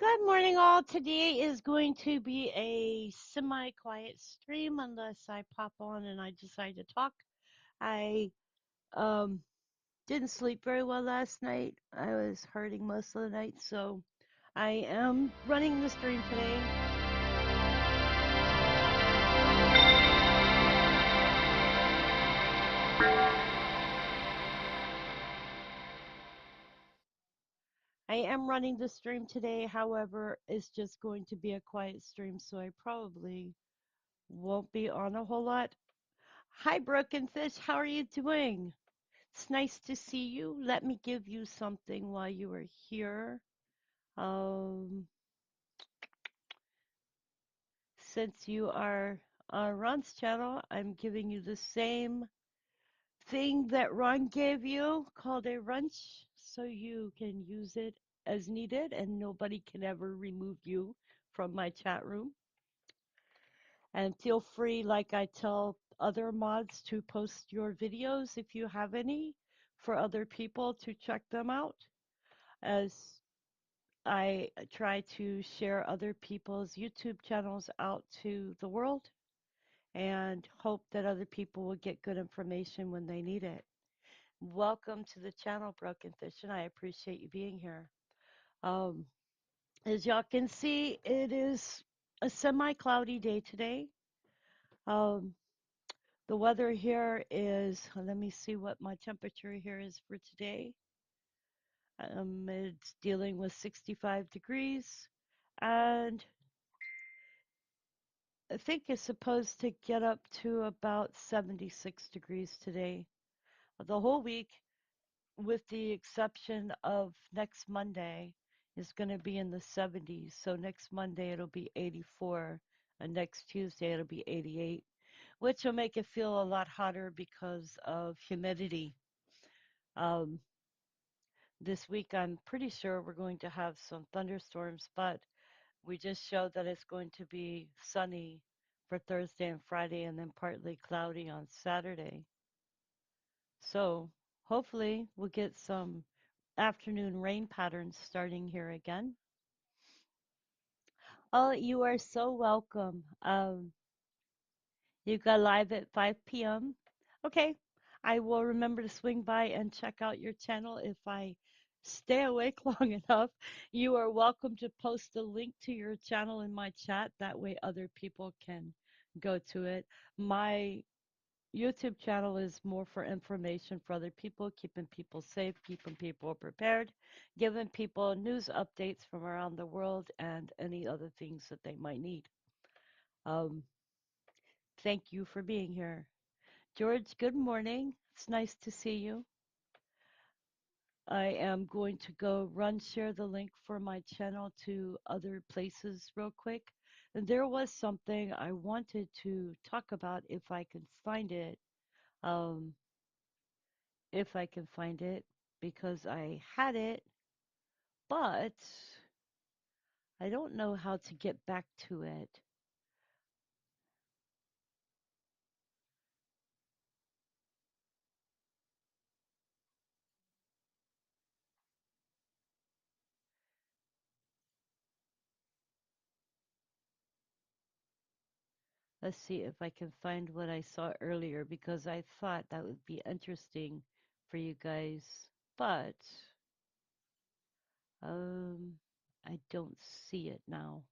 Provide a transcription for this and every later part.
Good morning, all. Today is going to be a semi-quiet stream unless I pop on and I decide to talk. I um, didn't sleep very well last night. I was hurting most of the night, so I am running the stream today. I am running the stream today, however, it's just going to be a quiet stream, so I probably won't be on a whole lot. Hi, Brooke and Fish, how are you doing? It's nice to see you. Let me give you something while you are here. Um, since you are on Ron's channel, I'm giving you the same thing that Ron gave you called a wrench so you can use it as needed and nobody can ever remove you from my chat room. And feel free, like I tell other mods, to post your videos if you have any for other people to check them out. As I try to share other people's YouTube channels out to the world and hope that other people will get good information when they need it. Welcome to the channel, Broken Fish, and I appreciate you being here. Um, as y'all can see, it is a semi-cloudy day today. Um, the weather here is, let me see what my temperature here is for today. It's dealing with 65 degrees, and I think it's supposed to get up to about 76 degrees today. The whole week, with the exception of next Monday, is going to be in the 70s. So next Monday it'll be 84, and next Tuesday it'll be 88, which will make it feel a lot hotter because of humidity. Um, this week I'm pretty sure we're going to have some thunderstorms, but we just showed that it's going to be sunny for Thursday and Friday and then partly cloudy on Saturday. So hopefully we'll get some afternoon rain patterns starting here again. Oh, you are so welcome. You got live at 5 p.m. Okay, I will remember to swing by and check out your channel if I stay awake long enough. You are welcome to post a link to your channel in my chat. That way other people can go to it. My YouTube channel is more for information for other people, keeping people safe, keeping people prepared, giving people news updates from around the world and any other things that they might need. Um, thank you for being here. George, good morning. It's nice to see you. I am going to go share the link for my channel to other places real quick. And there was something I wanted to talk about if I can find it. Um, if I can find it, because I had it, but I don't know how to get back to it. Let's see if I can find what I saw earlier because I thought that would be interesting for you guys, but um, I don't see it now.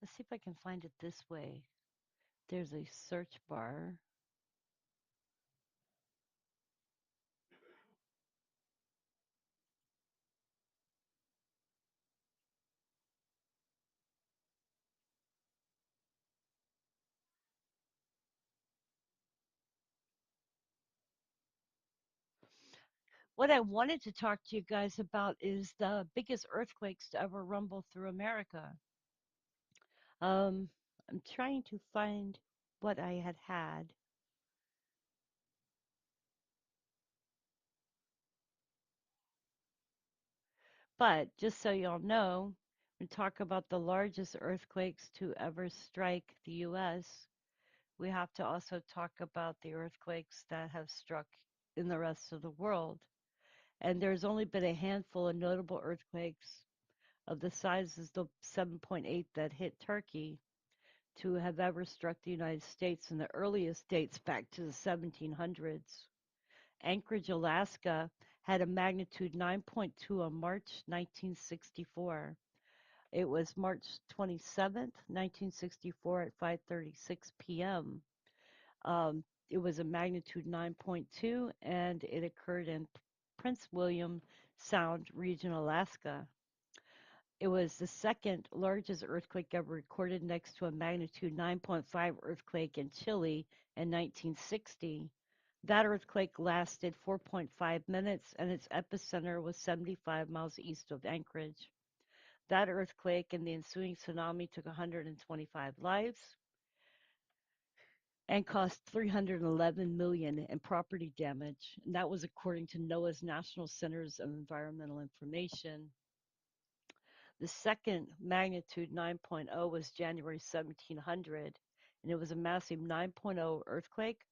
Let's see if I can find it this way. There's a search bar. What I wanted to talk to you guys about is the biggest earthquakes to ever rumble through America. Um, I'm trying to find what I had. But just so y'all know, we talk about the largest earthquakes to ever strike the U.S. we have to also talk about the earthquakes that have struck in the rest of the world. And there's only been a handful of notable earthquakes of the size of the 7.8 that hit Turkey to have ever struck the United States, and the earliest dates back to the 1700s. Anchorage, Alaska had a magnitude 9.2 on March 1964. It was March 27th, 1964 at 5:36 p.m. It was a magnitude 9.2 and it occurred in Prince William Sound region, Alaska. It was the second largest earthquake ever recorded next to a magnitude 9.5 earthquake in Chile in 1960. That earthquake lasted 4.5 minutes and its epicenter was 75 miles east of Anchorage. That earthquake and the ensuing tsunami took 125 lives and cost 311 million in property damage. And that was according to NOAA's National Centers of Environmental Information. The second magnitude 9.0 was January 1700, and it was a massive 9.0 earthquake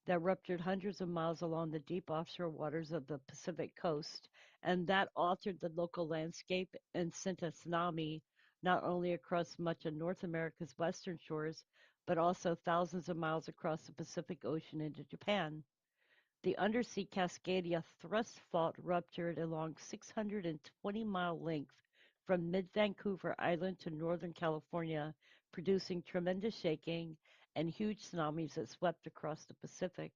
that ruptured hundreds of miles along the deep offshore waters of the Pacific coast, and that altered the local landscape and sent a tsunami not only across much of North America's western shores, but also thousands of miles across the Pacific Ocean into Japan. The undersea Cascadia thrust fault ruptured along 620-mile length from mid-Vancouver Island to northern California, producing tremendous shaking and huge tsunamis that swept across the Pacific.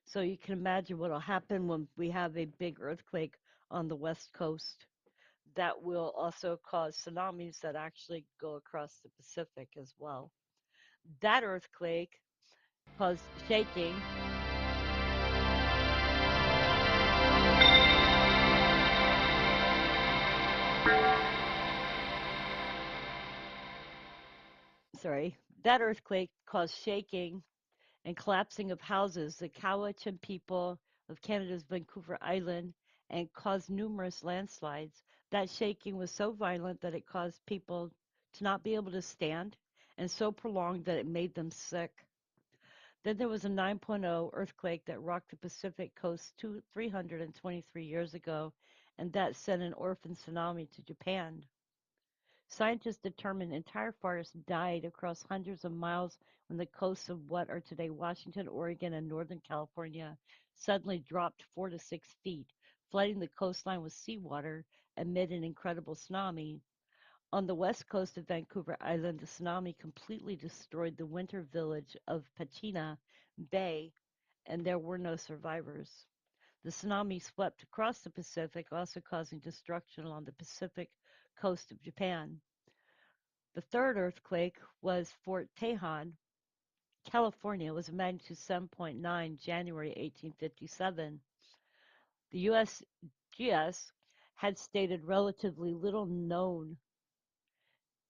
So you can imagine what will happen when we have a big earthquake on the west coast. That will also cause tsunamis that actually go across the Pacific as well. That earthquake caused shaking. Sorry, that earthquake caused shaking and collapsing of houses, the Cowichan people of Canada's Vancouver Island, and caused numerous landslides. That shaking was so violent that it caused people to not be able to stand and so prolonged that it made them sick. Then there was a 9.0 earthquake that rocked the Pacific coast 323 years ago, and that sent an orphan tsunami to Japan. Scientists determined entire forests died across hundreds of miles when the coasts of what are today Washington, Oregon, and Northern California suddenly dropped 4 to 6 feet, flooding the coastline with seawater amid an incredible tsunami. On the west coast of Vancouver Island, the tsunami completely destroyed the winter village of Pachina Bay, and there were no survivors. The tsunami swept across the Pacific, also causing destruction along the Pacific coast of Japan. The third earthquake was Fort Tejon, California. It was a magnitude 7.9, January 1857. The USGS had stated relatively little known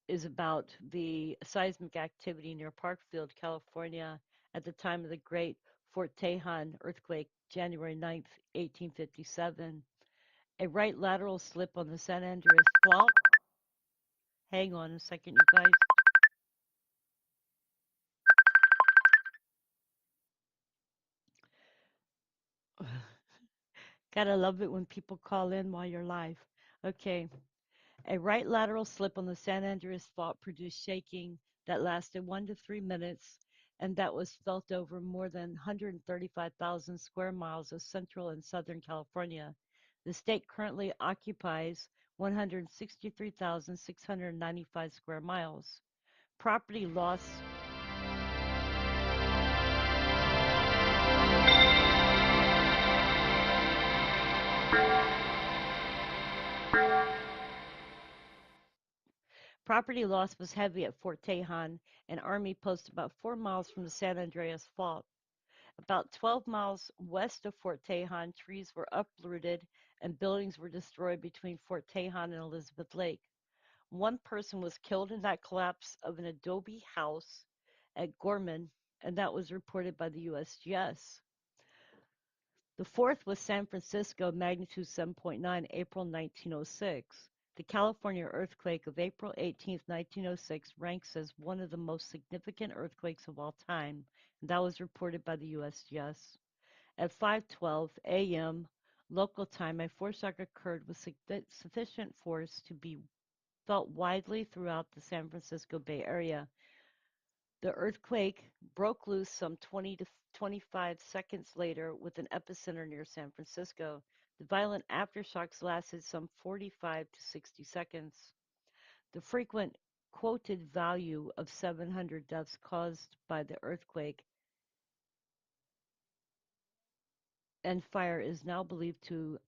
is about the seismic activity near Parkfield, California at the time of the Great Fort Tejon earthquake, January 9th, 1857. A right lateral slip on the San Andreas Fault. Hang on a second, you guys. Gotta love it when people call in while you're live. Okay. A right lateral slip on the San Andreas Fault produced shaking that lasted 1 to 3 minutes and that was felt over more than 135,000 square miles of central and southern California. The state currently occupies 163,695 square miles. Property loss. Property loss was heavy at Fort Tejon, an army post about 4 miles from the San Andreas Fault. About 12 miles west of Fort Tejon, trees were uprooted and buildings were destroyed between Fort Tejon and Elizabeth Lake. One person was killed in that collapse of an adobe house at Gorman, and that was reported by the USGS. The fourth was San Francisco, magnitude 7.9, April 1906. The California earthquake of April 18, 1906 ranks as one of the most significant earthquakes of all time, and that was reported by the USGS. At 5:12 a.m. local time, a foreshock occurred with sufficient force to be felt widely throughout the San Francisco Bay Area. The earthquake broke loose some 20 to 25 seconds later with an epicenter near San Francisco. The violent aftershocks lasted some 45 to 60 seconds. The frequent quoted value of 700 deaths caused by the earthquake and fire is now believed to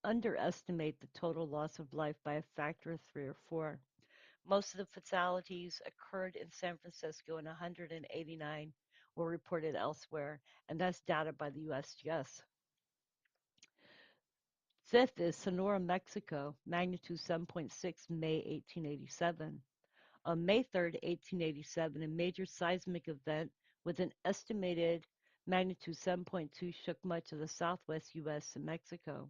underestimate the total loss of life by a factor of 3 or 4. Most of the fatalities occurred in San Francisco and 189 were reported elsewhere, and that's data by the USGS. Fifth is Sonora, Mexico, magnitude 7.6, May 1887. On May 3rd, 1887, a major seismic event with an estimated magnitude 7.2 shook much of the southwest U.S. and Mexico,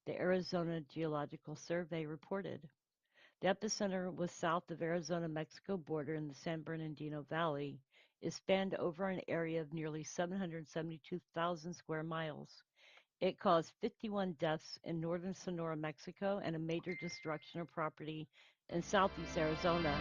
the Arizona Geological Survey reported. The epicenter was south of Arizona-Mexico border in the San Bernardino Valley. It spanned over an area of nearly 772,000 square miles. It caused 51 deaths in northern Sonora, Mexico, and a major destruction of property in southeast Arizona.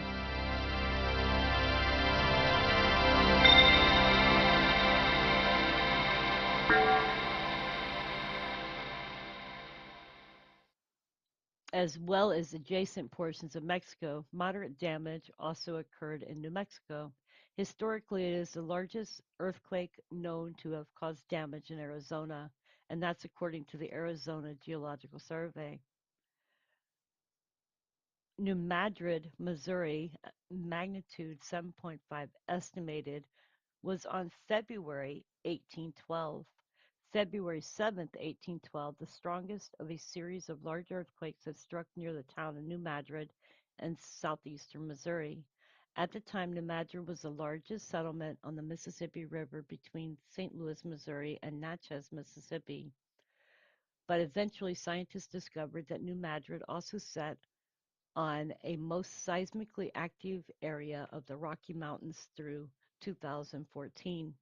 As well as adjacent portions of Mexico. Moderate damage also occurred in New Mexico. Historically, it is the largest earthquake known to have caused damage in Arizona, and that's according to the Arizona Geological Survey. New Madrid, Missouri, magnitude 7.5 estimated, was on February 1812. February 7th, 1812, the strongest of a series of large earthquakes that struck near the town of New Madrid in southeastern Missouri. At the time, New Madrid was the largest settlement on the Mississippi River between St. Louis, Missouri and Natchez, Mississippi. But eventually, scientists discovered that New Madrid also sat on a most seismically active area of the Rocky Mountains through 2014.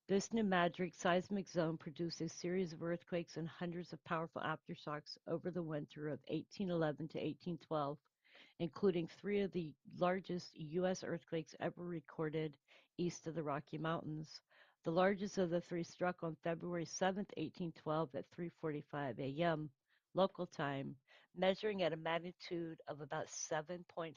This New Madrid Seismic Zone produced a series of earthquakes and hundreds of powerful aftershocks over the winter of 1811 to 1812, including three of the largest U.S. earthquakes ever recorded east of the Rocky Mountains. The largest of the three struck on February 7th, 1812 at 3:45 a.m. local time, measuring at a magnitude of about 7.5.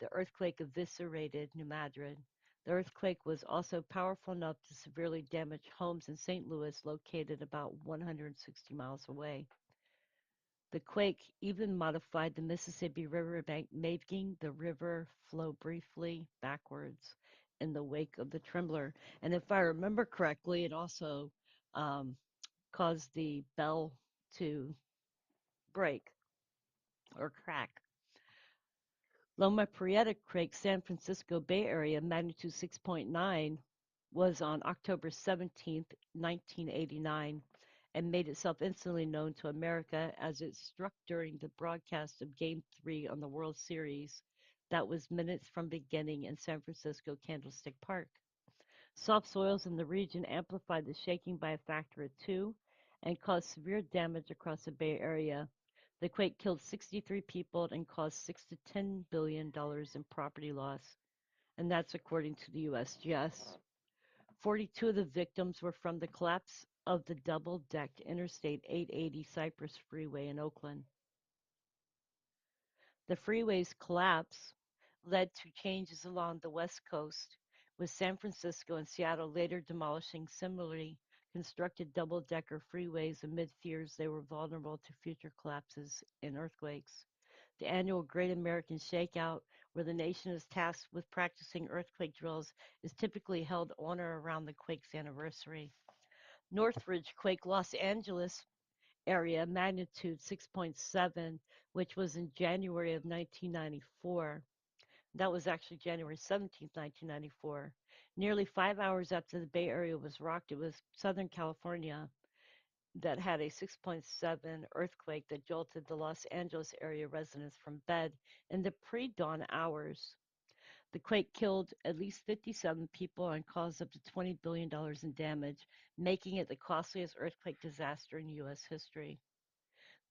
The earthquake eviscerated New Madrid. The earthquake was also powerful enough to severely damage homes in St. Louis, located about 160 miles away. The quake even modified the Mississippi riverbank, making the river flow briefly backwards in the wake of the trembler. And if I remember correctly, it also um, caused the bell to break or crack. Loma Prieta Quake, San Francisco Bay Area, magnitude 6.9, was on October 17th, 1989, and made itself instantly known to America as it struck during the broadcast of Game 3 on the World Series that was minutes from beginning in San Francisco Candlestick Park. Soft soils in the region amplified the shaking by a factor of 2 and caused severe damage across the Bay Area. The quake killed 63 people and caused $6 to $10 billion in property loss, and that's according to the USGS. 42 of the victims were from the collapse of the double-decked Interstate 880 Cypress Freeway in Oakland. The freeway's collapse led to changes along the West Coast, with San Francisco and Seattle later demolishing similarly constructed double-decker freeways amid fears they were vulnerable to future collapses in earthquakes. The annual Great American Shakeout, where the nation is tasked with practicing earthquake drills, is typically held on or around the quake's anniversary. Northridge Quake, Los Angeles area, magnitude 6.7, which was in January of 1994. That was actually January 17th, 1994. Nearly 5 hours after the Bay Area was rocked, it was Southern California. that had a 6.7 earthquake that jolted the Los Angeles area residents from bed in the pre-dawn hours. The quake killed at least 57 people and caused up to $20 billion in damage, making it the costliest earthquake disaster in U.S. history.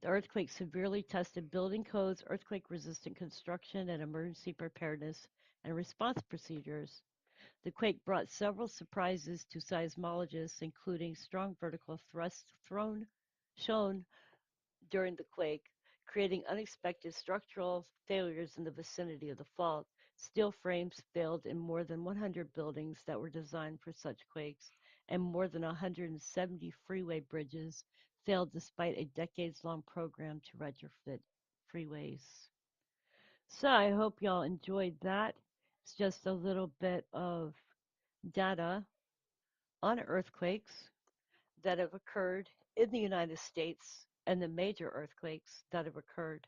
The earthquake severely tested building codes, earthquake-resistant construction, and emergency preparedness and response procedures. The quake brought several surprises to seismologists, including strong vertical thrusts shown during the quake, creating unexpected structural failures in the vicinity of the fault. Steel frames failed in more than 100 buildings that were designed for such quakes, and more than 170 freeway bridges failed despite a decades-long program to retrofit freeways. So I hope y'all enjoyed that. It's just a little bit of data on earthquakes that have occurred in the United States and the major earthquakes that have occurred.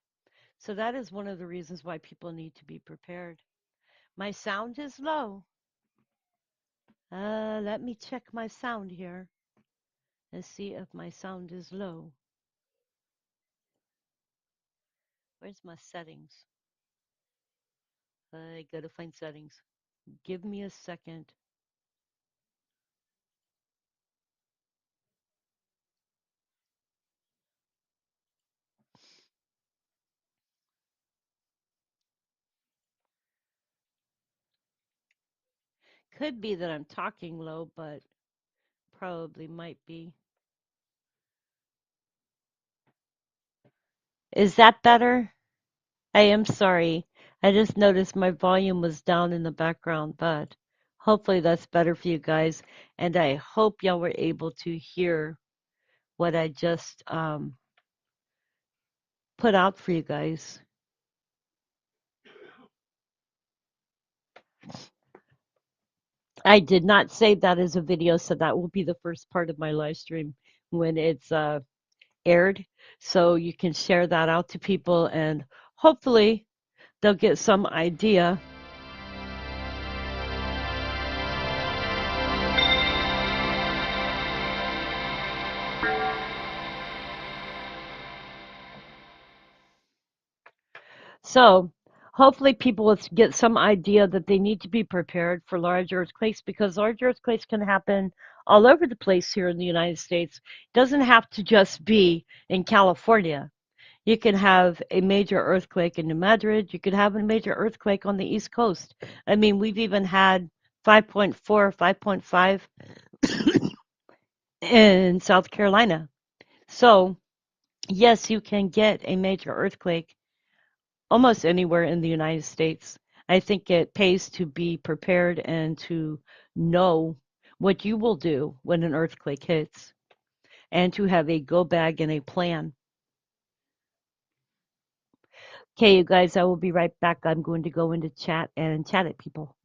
So that is one of the reasons why people need to be prepared. My sound is low. Let me check my sound here and see if my sound is low. Where's my settings? I gotta find settings. Give me a second. Could be that I'm talking low, but probably might be. Is that better? I am sorry. I just noticed my volume was down in the background, but hopefully that's better for you guys. And I hope y'all were able to hear what I just put out for you guys. I did not save that as a video, so that will be the first part of my live stream when it's aired. So you can share that out to people, and hopefully they'll get some idea. So hopefully people will get some idea that they need to be prepared for large earthquakes, because large earthquakes can happen all over the place here in the United States. It doesn't have to just be in California. You can have a major earthquake in New Madrid. You could have a major earthquake on the East Coast. I mean, we've even had 5.4, 5.5 in South Carolina. So, yes, you can get a major earthquake almost anywhere in the United States. I think it pays to be prepared and to know what you will do when an earthquake hits, and to have a go bag and a plan. Okay, you guys, I will be right back. I'm going to go into chat and chat at people.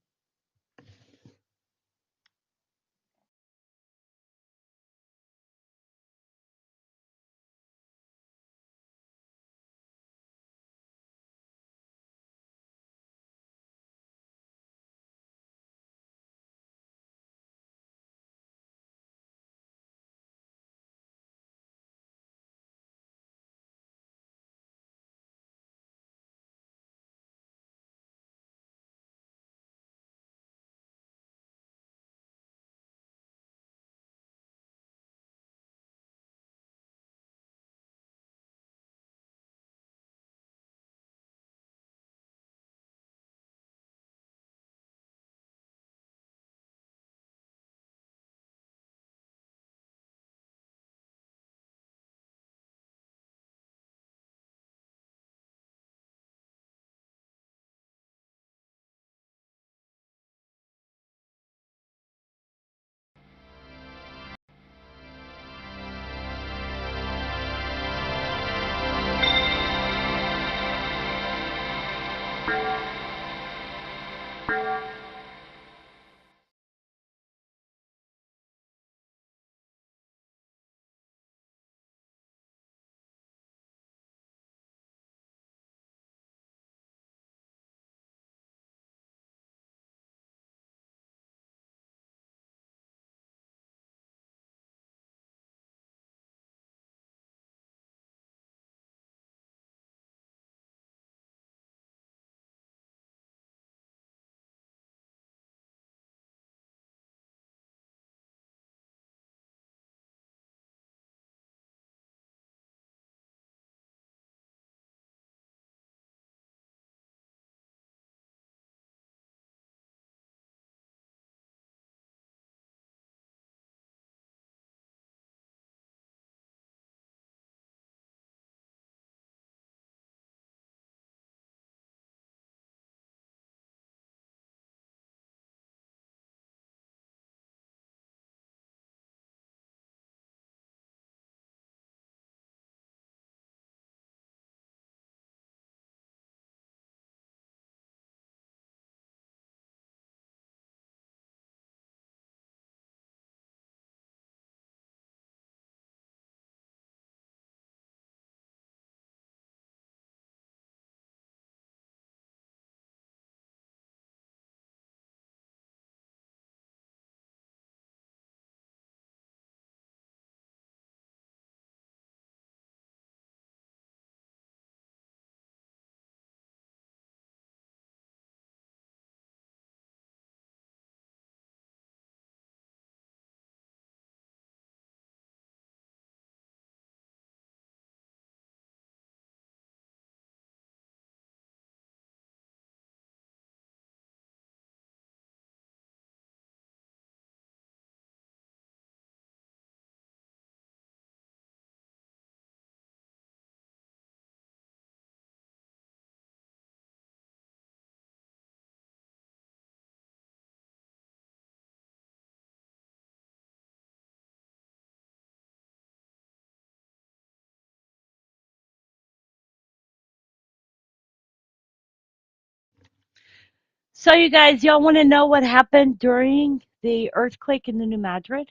So, you guys, y'all want to know what happened during the earthquake in the New Madrid?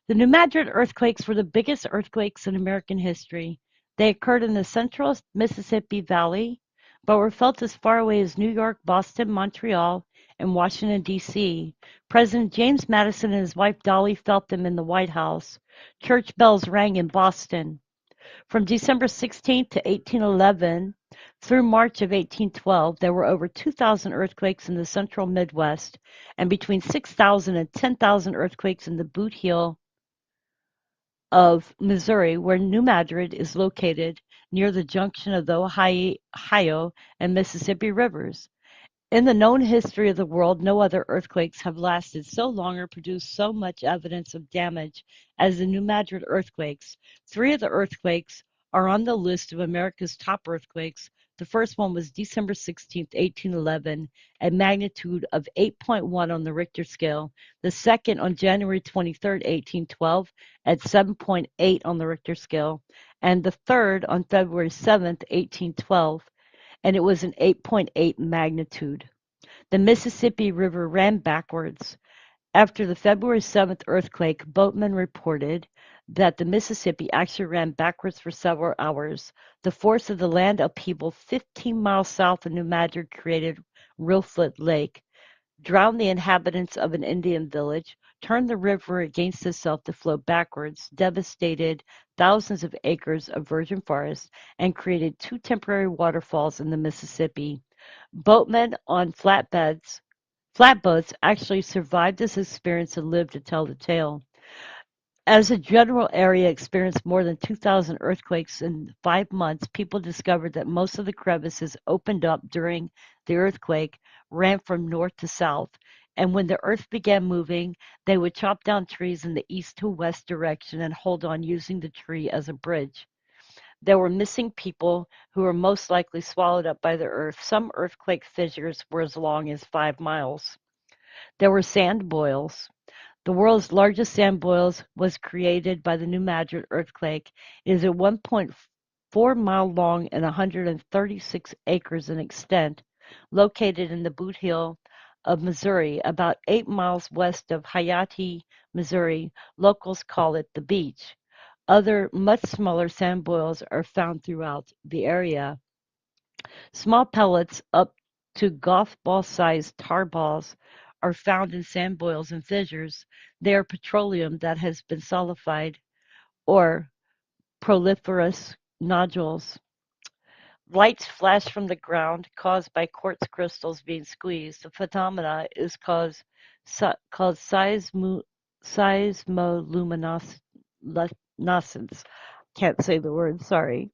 The New Madrid earthquakes were the biggest earthquakes in American history. They occurred in the central Mississippi Valley, but were felt as far away as New York, Boston, Montreal, and Washington, D.C. President James Madison and his wife Dolly felt them in the White House. Church bells rang in Boston. From December 16th to 1811 through March of 1812, there were over 2,000 earthquakes in the central Midwest and between 6,000 and 10,000 earthquakes in the Boot Heel of Missouri, where New Madrid is located near the junction of the Ohio and Mississippi rivers. In the known history of the world, no other earthquakes have lasted so long or produced so much evidence of damage as the New Madrid earthquakes. Three of the earthquakes are on the list of America's top earthquakes. The first one was December 16, 1811, a magnitude of 8.1 on the Richter scale. The second on January 23, 1812, at 7.8 on the Richter scale. And the third on February 7, 1812, and it was an 8.8 magnitude. The Mississippi River ran backwards. After the February 7th earthquake, boatmen reported that the Mississippi actually ran backwards for several hours. The force of the land upheaval 15 miles south of New Madrid created Reelfoot Lake, drowned the inhabitants of an Indian village, turned the river against itself to flow backwards, devastated thousands of acres of virgin forest, and created two temporary waterfalls in the Mississippi. Boatmen on flatboats actually survived this experience and lived to tell the tale. As a general area experienced more than 2,000 earthquakes in 5 months, people discovered that most of the crevices opened up during the earthquake ran from north to south, and when the earth began moving, they would chop down trees in the east to west direction and hold on using the tree as a bridge. There were missing people who were most likely swallowed up by the earth. Some earthquake fissures were as long as 5 miles. There were sand boils. The world's largest sand boils was created by the New Madrid earthquake. It is a 1.4-mile long and 136 acres in extent, located in the Boot Heel of Missouri, about 8 miles west of Hayati, Missouri. Locals call it the beach. Other much smaller sand boils are found throughout the area. Small pellets up to golf ball sized tar balls are found in sand boils and fissures. They are petroleum that has been solidified or proliferous nodules. Lights flash from the ground caused by quartz crystals being squeezed. The phenomena is called seismoluminescence. Can't say the word, sorry.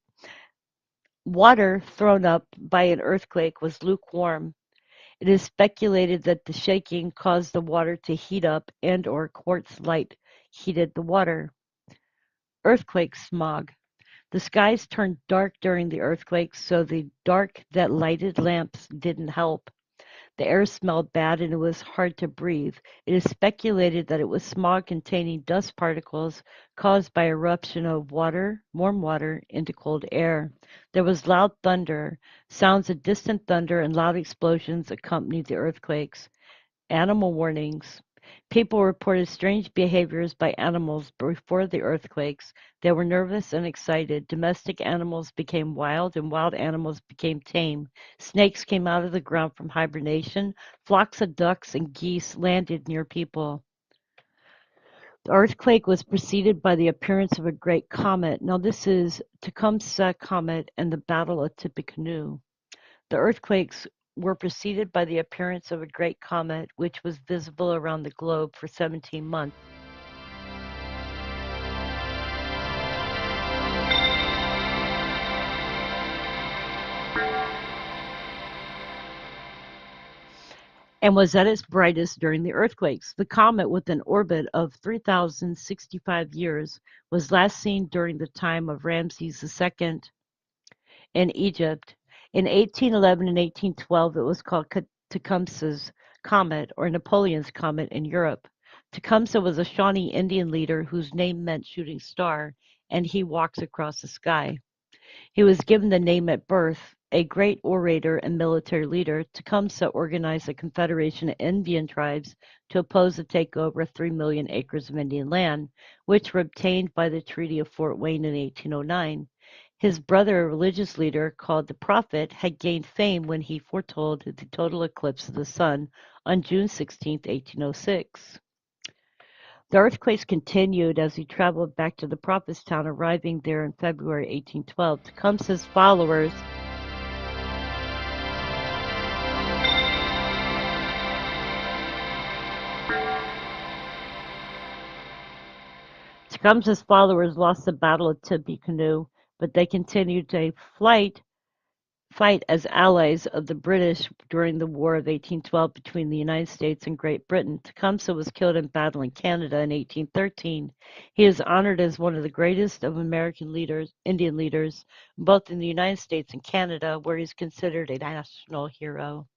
Water thrown up by an earthquake was lukewarm. It is speculated that the shaking caused the water to heat up and/or quartz light heated the water. Earthquake smog. The skies turned dark during the earthquake, so the dark that lighted lamps didn't help. The air smelled bad and it was hard to breathe. It is speculated that it was smog containing dust particles caused by eruption of warm water, into cold air. There was loud thunder. Sounds of distant thunder and loud explosions accompanied the earthquakes. Animal warnings. People reported strange behaviors by animals before the earthquakes. They were nervous and excited. Domestic animals became wild and wild animals became tame. Snakes came out of the ground from hibernation. Flocks of ducks and geese landed near people. The earthquake was preceded by the appearance of a great comet. Now, this is Tecumseh Comet and the Battle of Tippecanoe. The earthquakes were preceded by the appearance of a great comet, which was visible around the globe for 17 months. And was at its brightest during the earthquakes. The comet, with an orbit of 3,065 years, was last seen during the time of Ramses II in Egypt. In 1811 and 1812, it was called Tecumseh's Comet or Napoleon's Comet in Europe. Tecumseh was a Shawnee Indian leader whose name meant shooting star, and he walks across the sky. He was given the name at birth. a great orator and military leader, Tecumseh organized a confederation of Indian tribes to oppose the takeover of 3 million acres of Indian land, which were obtained by the Treaty of Fort Wayne in 1809. His brother, a religious leader called the Prophet, had gained fame when he foretold the total eclipse of the sun on June 16, 1806. The earthquakes continued as he traveled back to the Prophet's town, arriving there in February 1812. Tecumseh's followers lost the Battle of Tippecanoe, but they continued to fight as allies of the British during the War of 1812 between the United States and Great Britain. Tecumseh was killed in battle in Canada in 1813. He is honored as one of the greatest of American Indian leaders, both in the United States and Canada, where he is considered a national hero.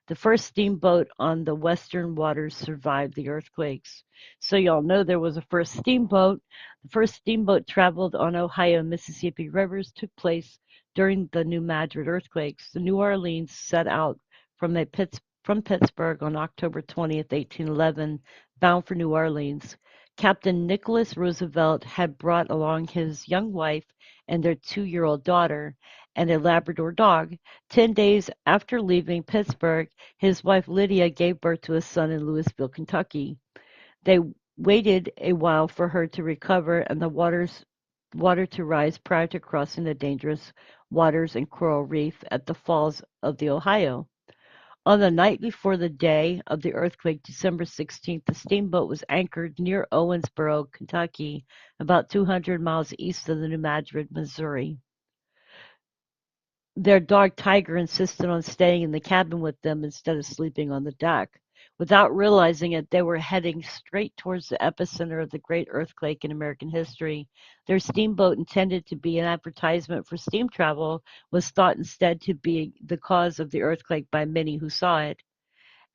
The first steamboat on the western waters survived the earthquakes. So y'all know there was a first steamboat. The first steamboat traveled on Ohio and Mississippi rivers took place during the New Madrid earthquakes. The New Orleans set out from Pittsburgh on October 20th, 1811, bound for New Orleans. Captain Nicholas Roosevelt had brought along his young wife and their 2-year-old daughter and a Labrador dog. 10 days after leaving Pittsburgh, his wife Lydia gave birth to a son in Louisville, Kentucky. They waited a while for her to recover and the water to rise prior to crossing the dangerous waters and coral reef at the falls of the Ohio. On the night before the day of the earthquake, December 16th, the steamboat was anchored near Owensboro, Kentucky, about 200 miles east of the New Madrid, Missouri. Their dog Tiger insisted on staying in the cabin with them instead of sleeping on the deck. Without realizing it, they were heading straight towards the epicenter of the great earthquake in American history. Their steamboat, intended to be an advertisement for steam travel, was thought instead to be the cause of the earthquake by many who saw it.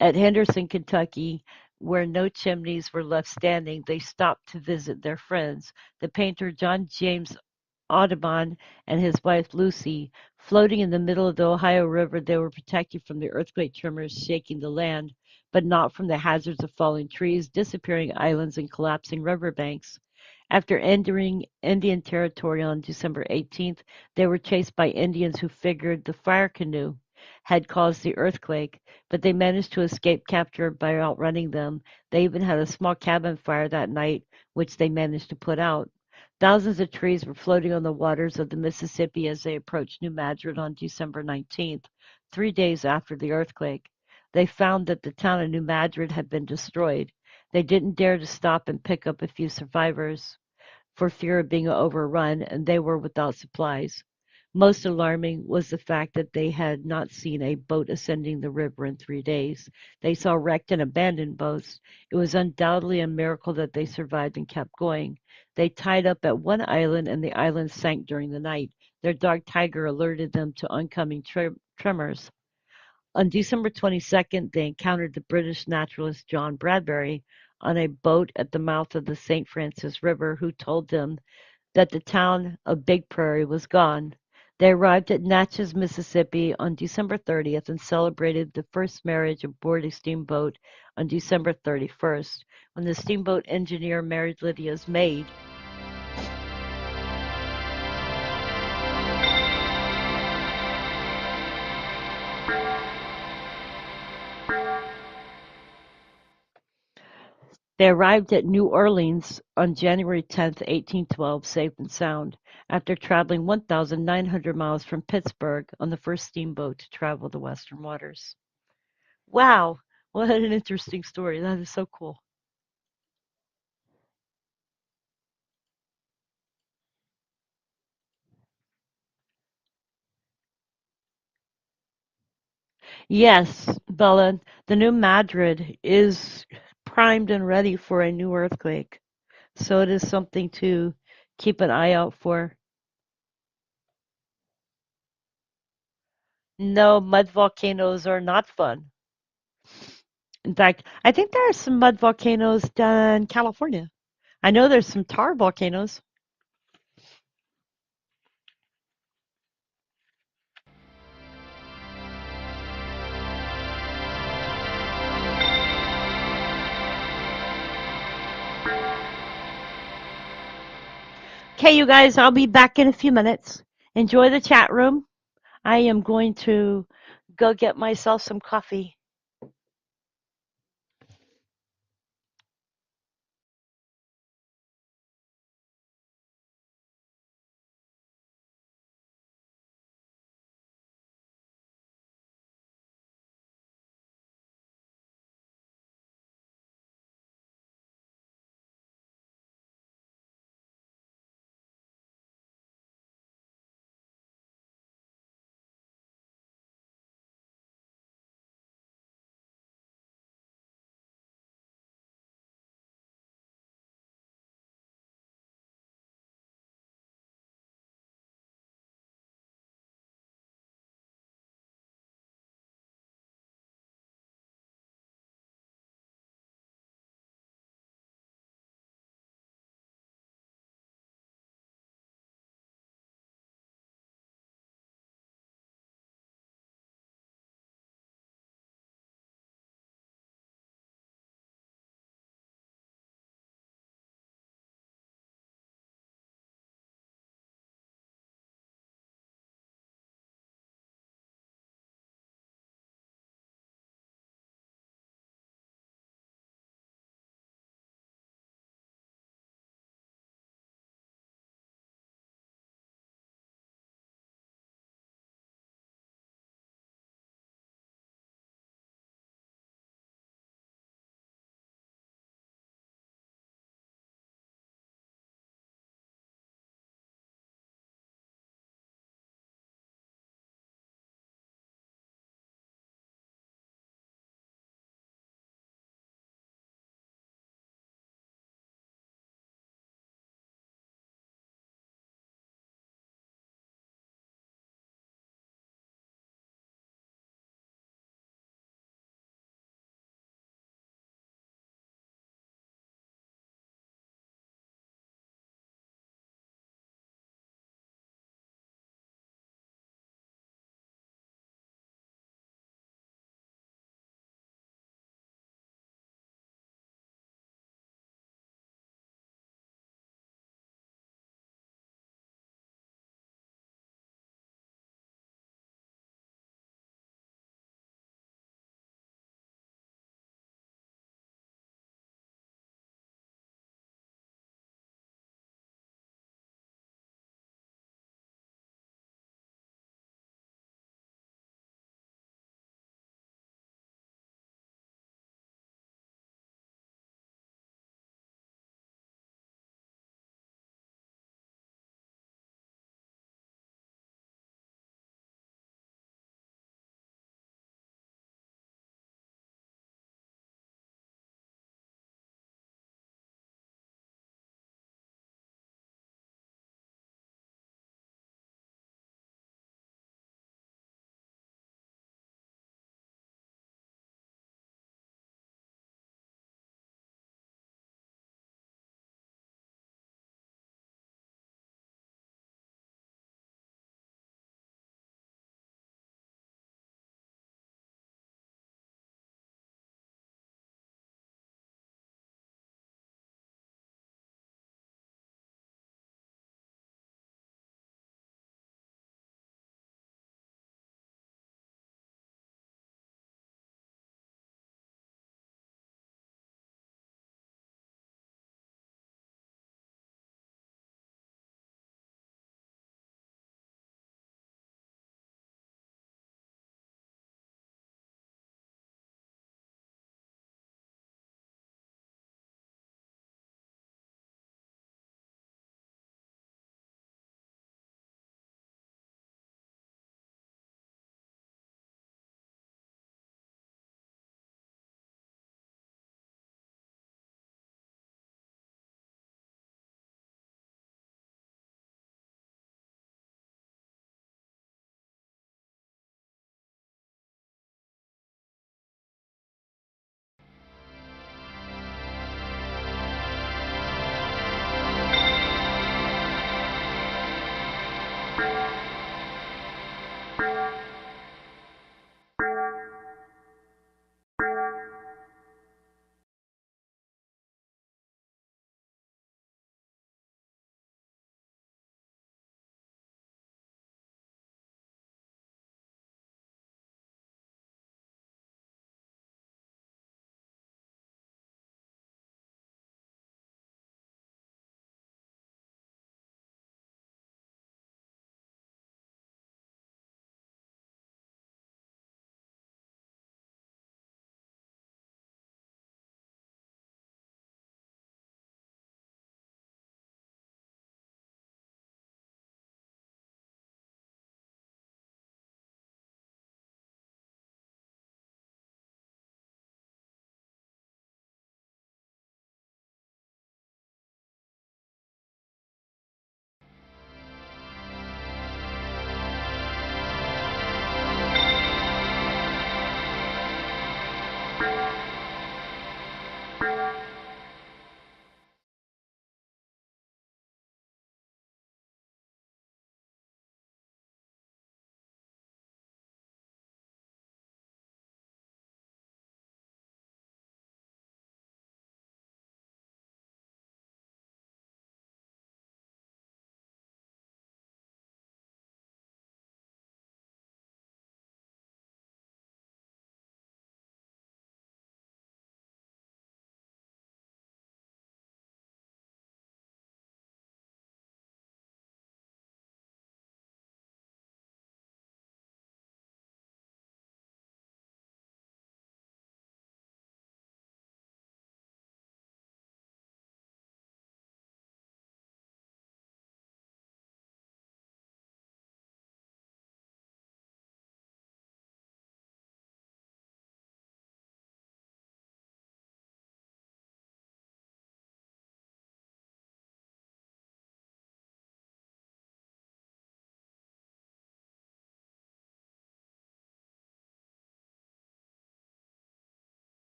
At Henderson, Kentucky, where no chimneys were left standing, they stopped to visit their friends. The painter John James Audubon and his wife Lucy. Floating in the middle of the Ohio River, they were protected from the earthquake tremors shaking the land, but not from the hazards of falling trees, disappearing islands, and collapsing riverbanks. After entering Indian territory on December 18th, they were chased by Indians who figured the fire canoe had caused the earthquake, but they managed to escape capture by outrunning them. They even had a small cabin fire that night, which they managed to put out. Thousands of trees were floating on the waters of the Mississippi as they approached New Madrid on December 19th, 3 days after the earthquake. They found that the town of New Madrid had been destroyed. They didn't dare to stop and pick up a few survivors for fear of being overrun, and they were without supplies. Most alarming was the fact that they had not seen a boat ascending the river in 3 days. They saw wrecked and abandoned boats. It was undoubtedly a miracle that they survived and kept going. They tied up at one island, and the island sank during the night. Their dog Tiger alerted them to oncoming tremors. On December 22nd, they encountered the British naturalist John Bradbury on a boat at the mouth of the St. Francis River, who told them that the town of Big Prairie was gone. They arrived at Natchez, Mississippi on December 30th and celebrated the first marriage aboard a steamboat on December 31st, when the steamboat engineer married Lydia's maid. They arrived at New Orleans on January 10th, 1812, safe and sound, after traveling 1,900 miles from Pittsburgh on the first steamboat to travel the western waters. Wow, what an interesting story. That is so cool. Yes, Bella, the new Madrid is primed and ready for a new earthquake. So it is something to keep an eye out for. No, mud volcanoes are not fun. In fact, I think there are some mud volcanoes down in California. I know there's some tar volcanoes. Okay, you guys, I'll be back in a few minutes. Enjoy the chat room. I am going to go get myself some coffee.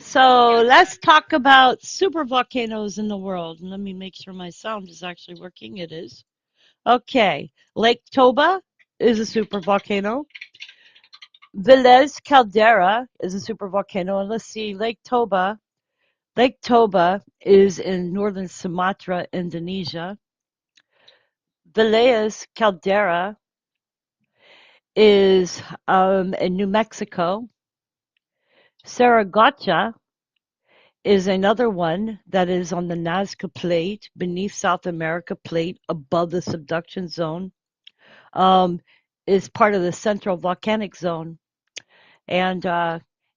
So let's talk about super volcanoes in the world. And let me make sure my sound is actually working. It is. Okay. Lake Toba is a super volcano. Velez Caldera is a super volcano. And let's see, Lake Toba. Lake Toba is in northern Sumatra, Indonesia. Velez Caldera is in New Mexico. Saragocha is another one that is on the Nazca Plate, beneath South America Plate, above the subduction zone. Um, is part of the Central Volcanic Zone, and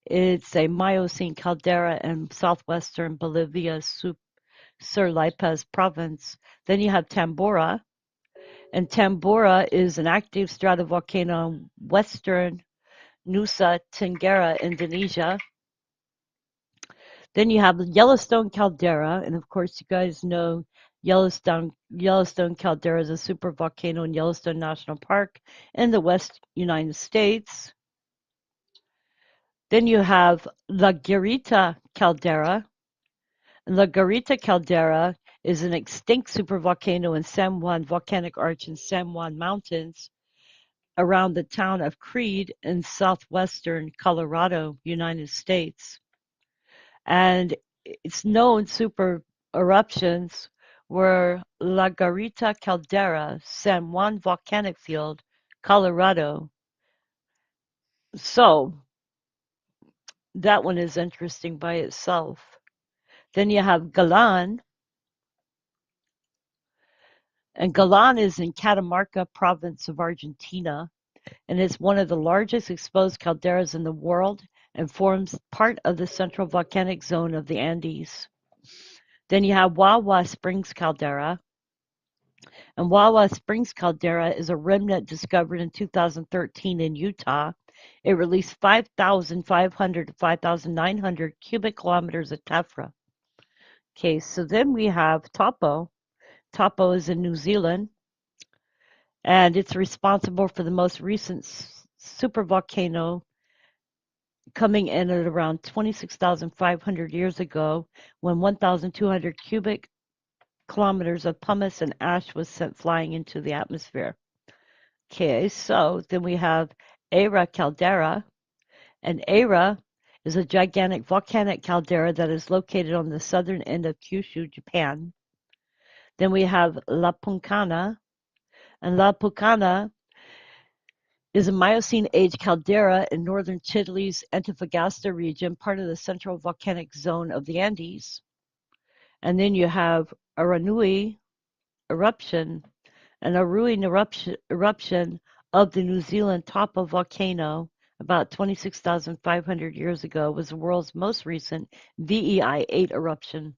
it's a Miocene caldera in southwestern Bolivia, Sur Lipez province. Then you have Tambora, and Tambora is an active stratovolcano in western Nusa Tenggara, Indonesia. Then you have the Yellowstone caldera, and of course, you guys know Yellowstone caldera is a super volcano in Yellowstone National Park in the West United States. Then you have La Guarita caldera. La Guarita caldera is an extinct supervolcano in San Juan Volcanic Arch in San Juan Mountains around the town of Creede in southwestern Colorado, United States. And its known super eruptions were La Garita Caldera, San Juan Volcanic Field, Colorado. So that one is interesting by itself. Then you have Galan, and Galan is in Catamarca province of Argentina, and it's one of the largest exposed calderas in the world and forms part of the central volcanic zone of the Andes. Then you have Wawa Springs caldera, and Wawa Springs caldera is a remnant discovered in 2013 in Utah. It released 5,500 to 5,900 cubic kilometers of tephra. Okay, so then we have Taupo. Taupo is in New Zealand, and it's responsible for the most recent supervolcano coming in at around 26,500 years ago, when 1,200 cubic kilometers of pumice and ash was sent flying into the atmosphere. Okay, so then we have Eira caldera, and Eira is a gigantic volcanic caldera that is located on the southern end of Kyushu, Japan. Then we have La Pucana, and La Pucana is a Miocene age caldera in northern Chile's Antofagasta region, part of the central volcanic zone of the Andes. And then you have Aranui eruption, an Aruin eruption of the New Zealand Taupo volcano about 26,500 years ago was the world's most recent VEI 8 eruption.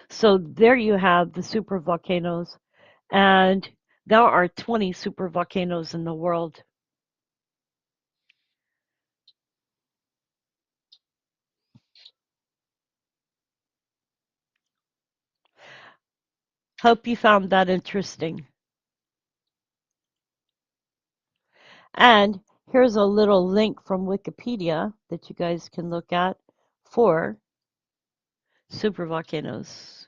So there you have the supervolcanoes, and there are 20 supervolcanoes in the world. Hope you found that interesting. And here's a little link from Wikipedia that you guys can look at for supervolcanoes.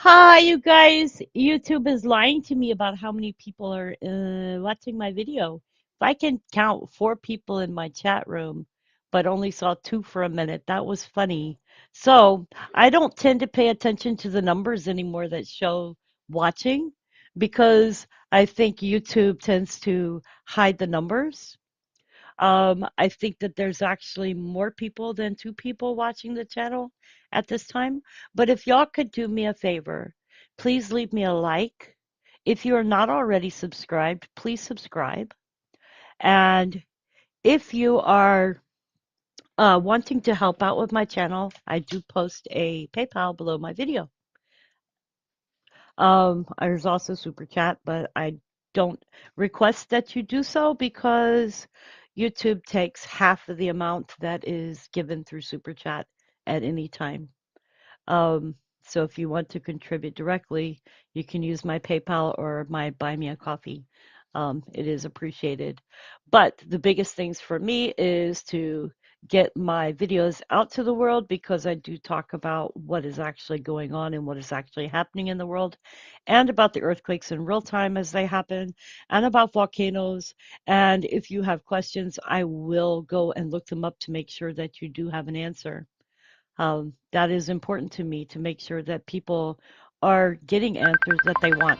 Hi, you guys. YouTube is lying to me about how many people are watching my video. If I can count four people in my chat room, but only saw two for a minute, that was funny. So I don't tend to pay attention to the numbers anymore that show watching because I think YouTube tends to hide the numbers. I think that there's actually more people than two people watching the channel at this time. But if y'all could do me a favor, please leave me a like. If you are not already subscribed, please subscribe. And if you are wanting to help out with my channel, I do post a PayPal below my video. There's also Super Chat, but I don't request that you do so because YouTube takes half of the amount that is given through Super Chat at any time. So if you want to contribute directly, you can use my PayPal or my Buy Me a Coffee. It is appreciated. But the biggest things for me is to get my videos out to the world because I do talk about what is actually going on and what is actually happening in the world, and about the earthquakes in real time as they happen, and about volcanoes. And if you have questions, I will go and look them up to make sure that you do have an answer. That is important to me to make sure that people are getting answers that they want.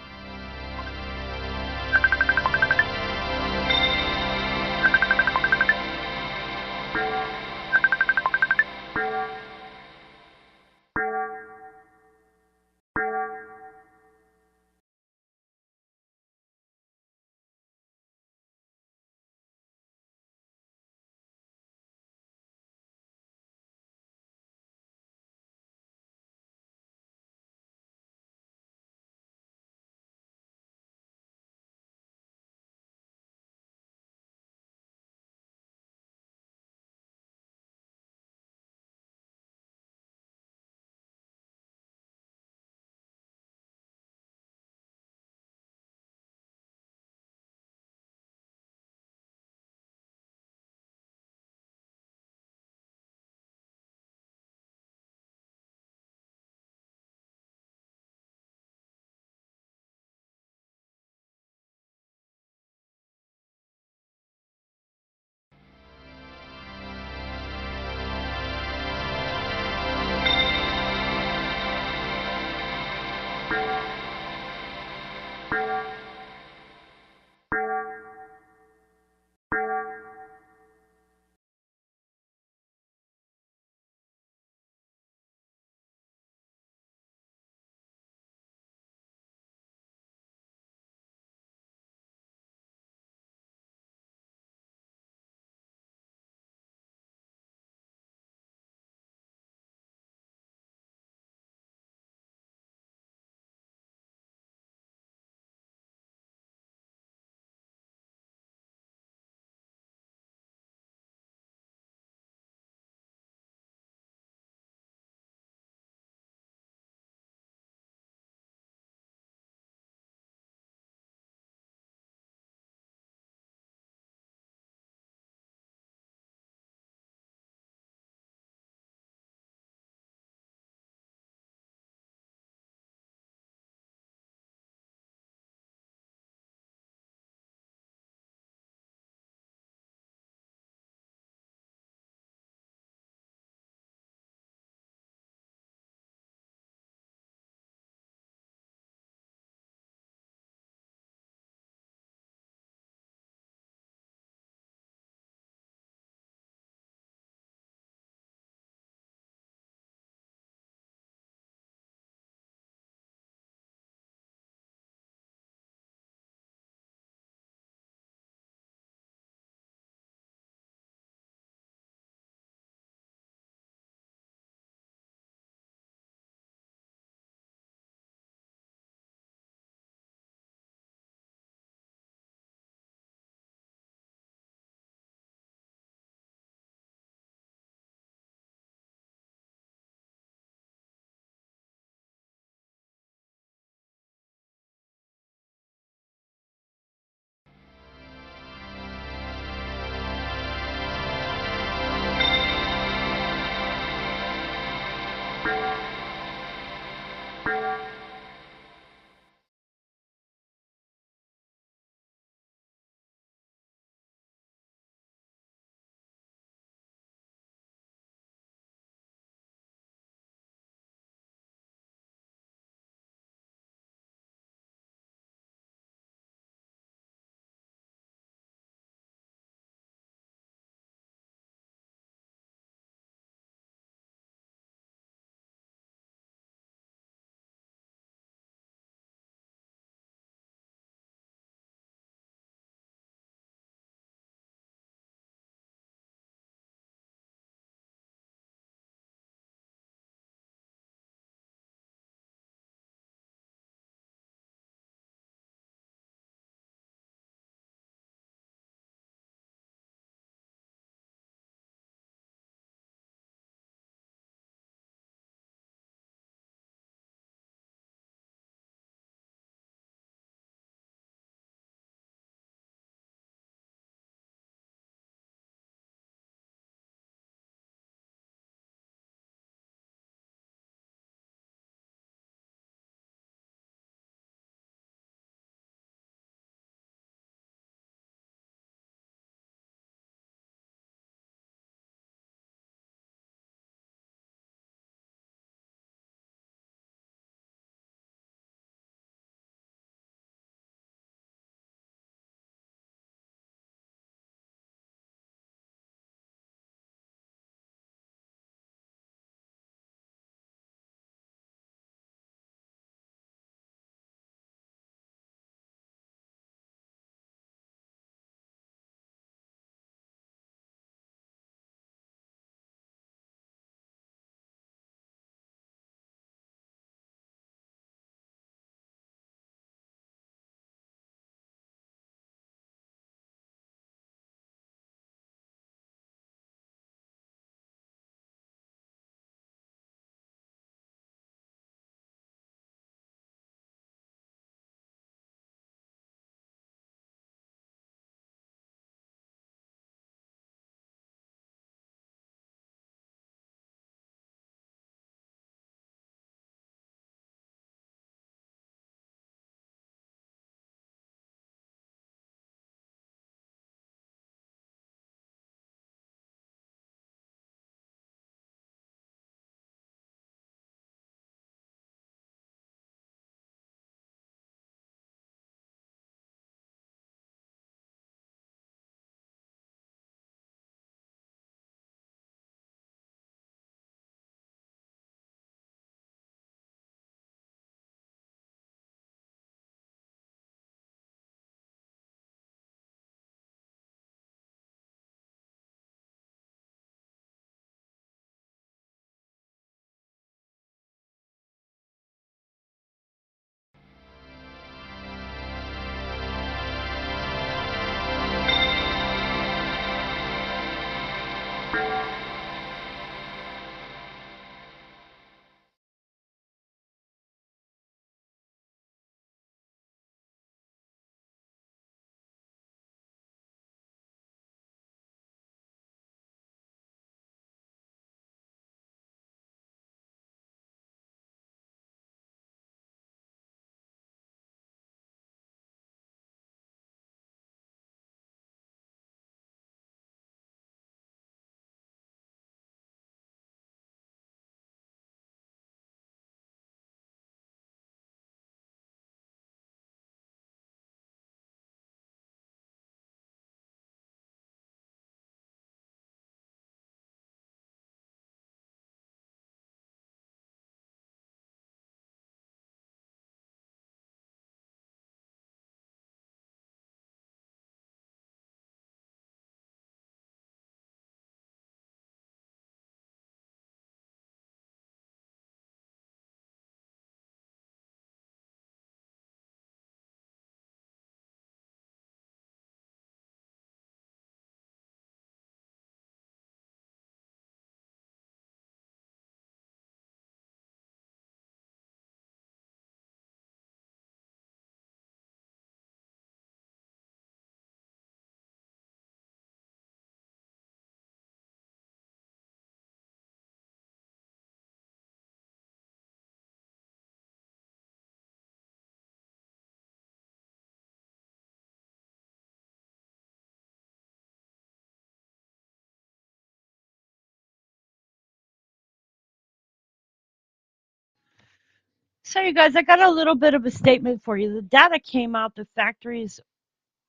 So, you guys, I got a little bit of a statement for you. The data came out, the factories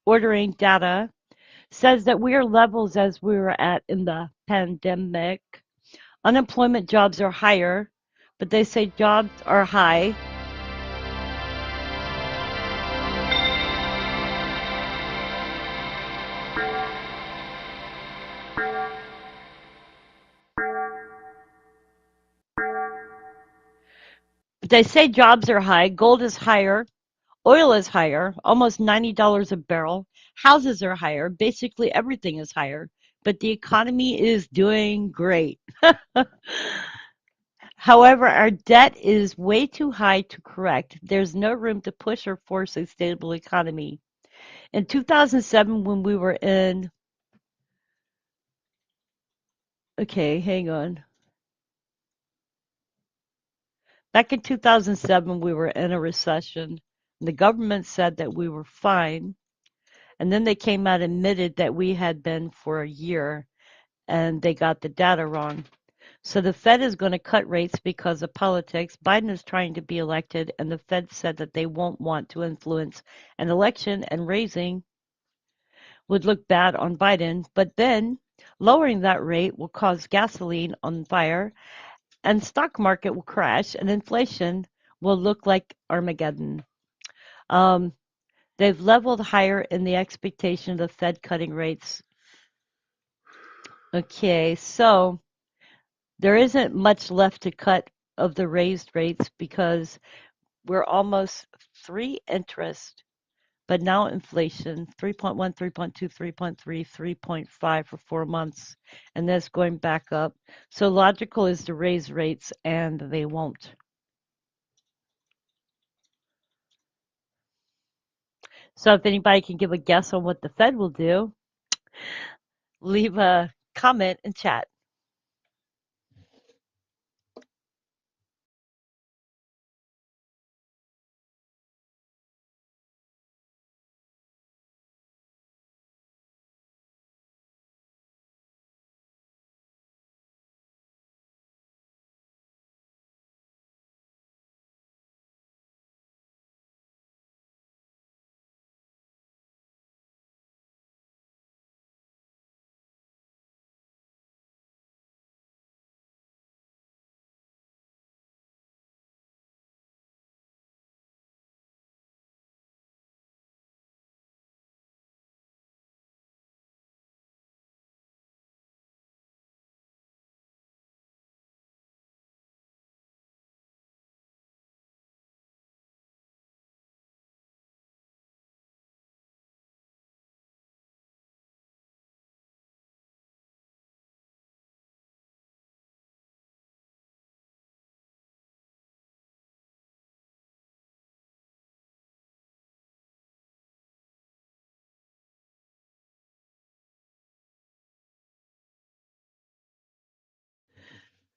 ordering data says that we are levels as we were at in the pandemic. Unemployment jobs are higher, but they say jobs are high. But they say jobs are high, gold is higher, oil is higher, almost $90 a barrel. Houses are higher. Basically, everything is higher. But the economy is doing great. However, our debt is way too high to correct. There's no room to push or force a stable economy. In 2007, when we were in, okay, hang on. Back in 2007, we were in a recession. The government said that we were fine. And then they came out and admitted that we had been for a year and they got the data wrong. So the Fed is going to cut rates because of politics. Biden is trying to be elected, and the Fed said that they won't want to influence an election, and raising would look bad on Biden. But then lowering that rate will cause gasoline on fire, and stock market will crash, and inflation will look like Armageddon. Um, they've leveled higher in the expectation of the Fed cutting rates. Okay, so there isn't much left to cut of the raised rates because we're almost 3 interest, but now inflation 3.1, 3.2, 3.3, 3.5 for 4 months, and that's going back up. So logical is to raise rates, and they won't. So if anybody can give a guess on what the Fed will do, leave a comment in chat.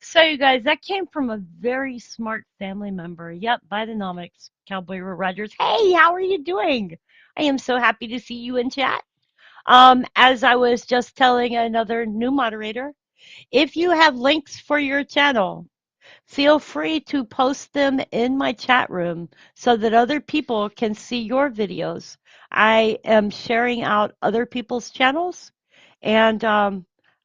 So you guys, that came from a very smart family member. Yep, Bidenomics, Cowboy Rogers. Hey, how are you doing? I am so happy to see you in chat. As I was just telling another new moderator, if you have links for your channel, feel free to post them in my chat room so that other people can see your videos. I am sharing out other people's channels, and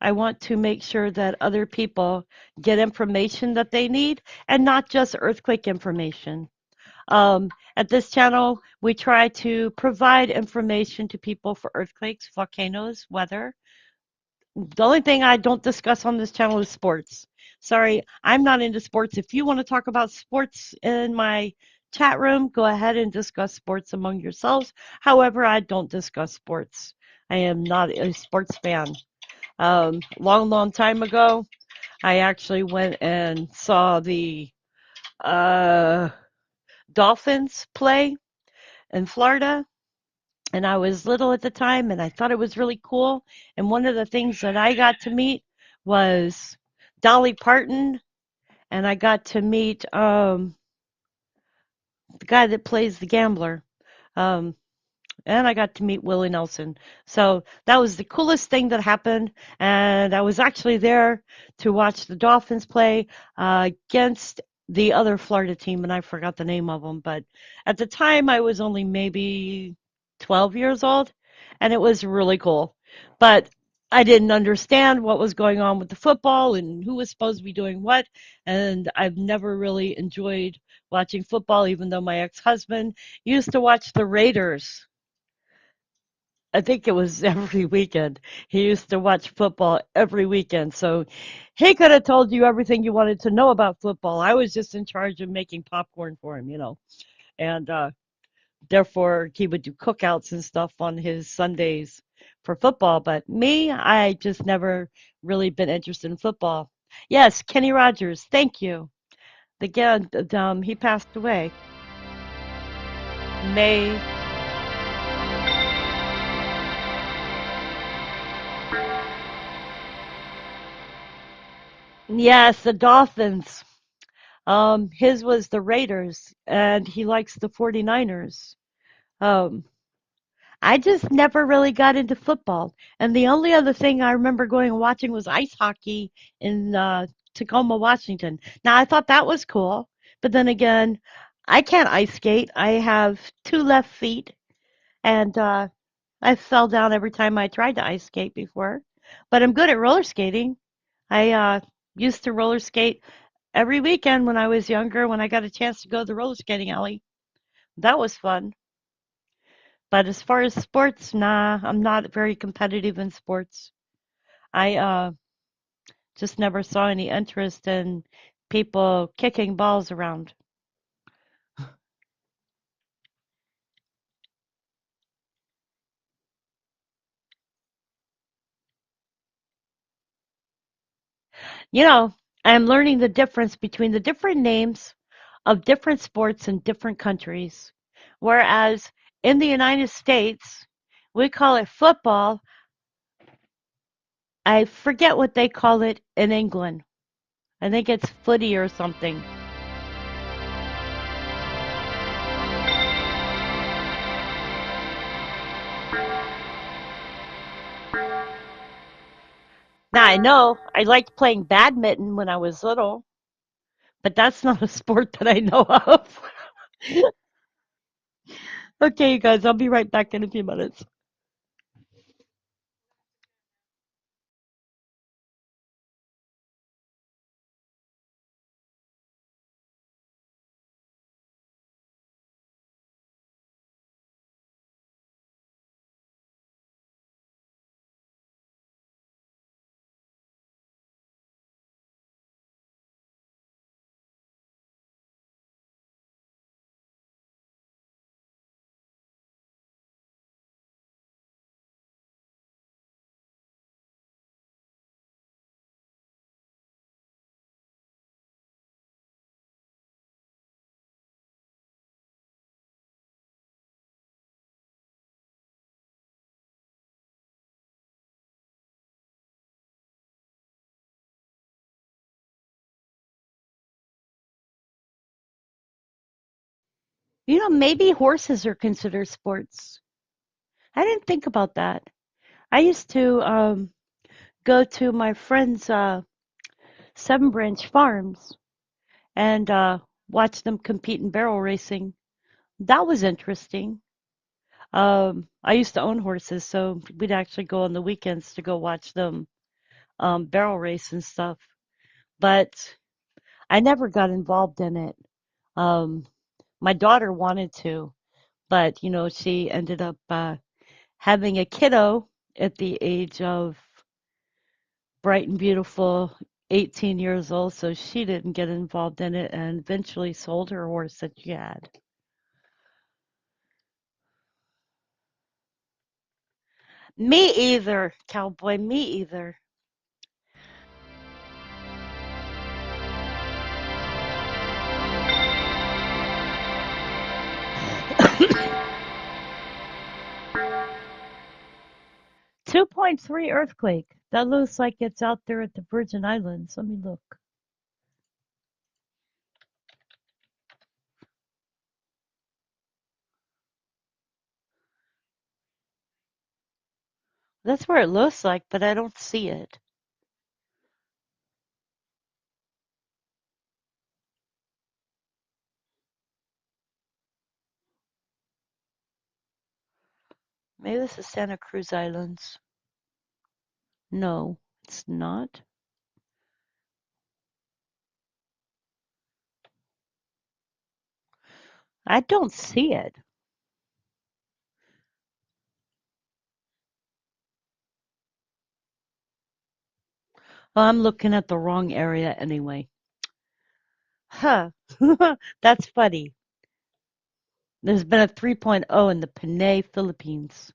I want to make sure that other people get information that they need and not just earthquake information. At this channel, we try to provide information to people for earthquakes, volcanoes, weather. The only thing I don't discuss on this channel is sports. Sorry, I'm not into sports. If you want to talk about sports in my chat room, go ahead and discuss sports among yourselves. However, I don't discuss sports. I am not a sports fan. Long time ago, I actually went and saw the uh, Dolphins play in Florida. And I was little at the time, and I thought it was really cool. And one of the things that I got to meet was Dolly Parton, and I got to meet the guy that plays the gambler. Um, and I got to meet Willie Nelson. So that was the coolest thing that happened. And I was actually there to watch the Dolphins play against the other Florida team, and I forgot the name of them. But at the time, I was only maybe 12 years old, and it was really cool. But I didn't understand what was going on with the football and who was supposed to be doing what. And I've never really enjoyed watching football, even though my ex-husband used to watch the Raiders. I think it was every weekend. He used to watch football every weekend. So he could have told you everything you wanted to know about football. I was just in charge of making popcorn for him. And therefore he would do cookouts and stuff on his Sundays for football. But me, I just never really been interested in football. Yes, Kenny Rogers. Thank you. Again, he passed away. May. Yes, the Dolphins. His was the Raiders, and he likes the 49ers. Um, I just never really got into football. And the only other thing I remember going and watching was ice hockey in Tacoma, Washington. Now, I thought that was cool, but then again, I can't ice skate. I have two left feet, and I fell down every time I tried to ice skate before. But I'm good at roller skating. I used to roller skate every weekend when I was younger, when I got a chance to go to the roller skating alley. That was fun. But as far as sports, nah, I'm not very competitive in sports. I just never saw any interest in people kicking balls around. You know, I'm learning the difference between the different names of different sports in different countries. Whereas in the United States, we call it football. I forget what they call it in England. I think it's footy or something. Now I know I liked playing badminton when I was little, but that's not a sport that I know of. Okay, you guys, I'll be right back in a few minutes. Maybe horses are considered sports. I didn't think about that. I used to go to my friend's Seven Branch Farms and watch them compete in barrel racing. That was interesting. I used to own horses, so we'd actually go on the weekends to go watch them barrel race and stuff. But I never got involved in it. Um, my daughter wanted to, but she ended up having a kiddo at the age of bright and beautiful 18 years old, so she didn't get involved in it and eventually sold her horse that she had. Me either, cowboy, me either. 2.3 earthquake. That looks like it's out there at the Virgin Islands. Let me look. That's where it looks like, but I don't see it. Maybe this is Santa Cruz Islands. No, it's not. I don't see it. Well, I'm looking at the wrong area anyway. Huh. That's funny. There's been a 3.0 in the Panay, Philippines.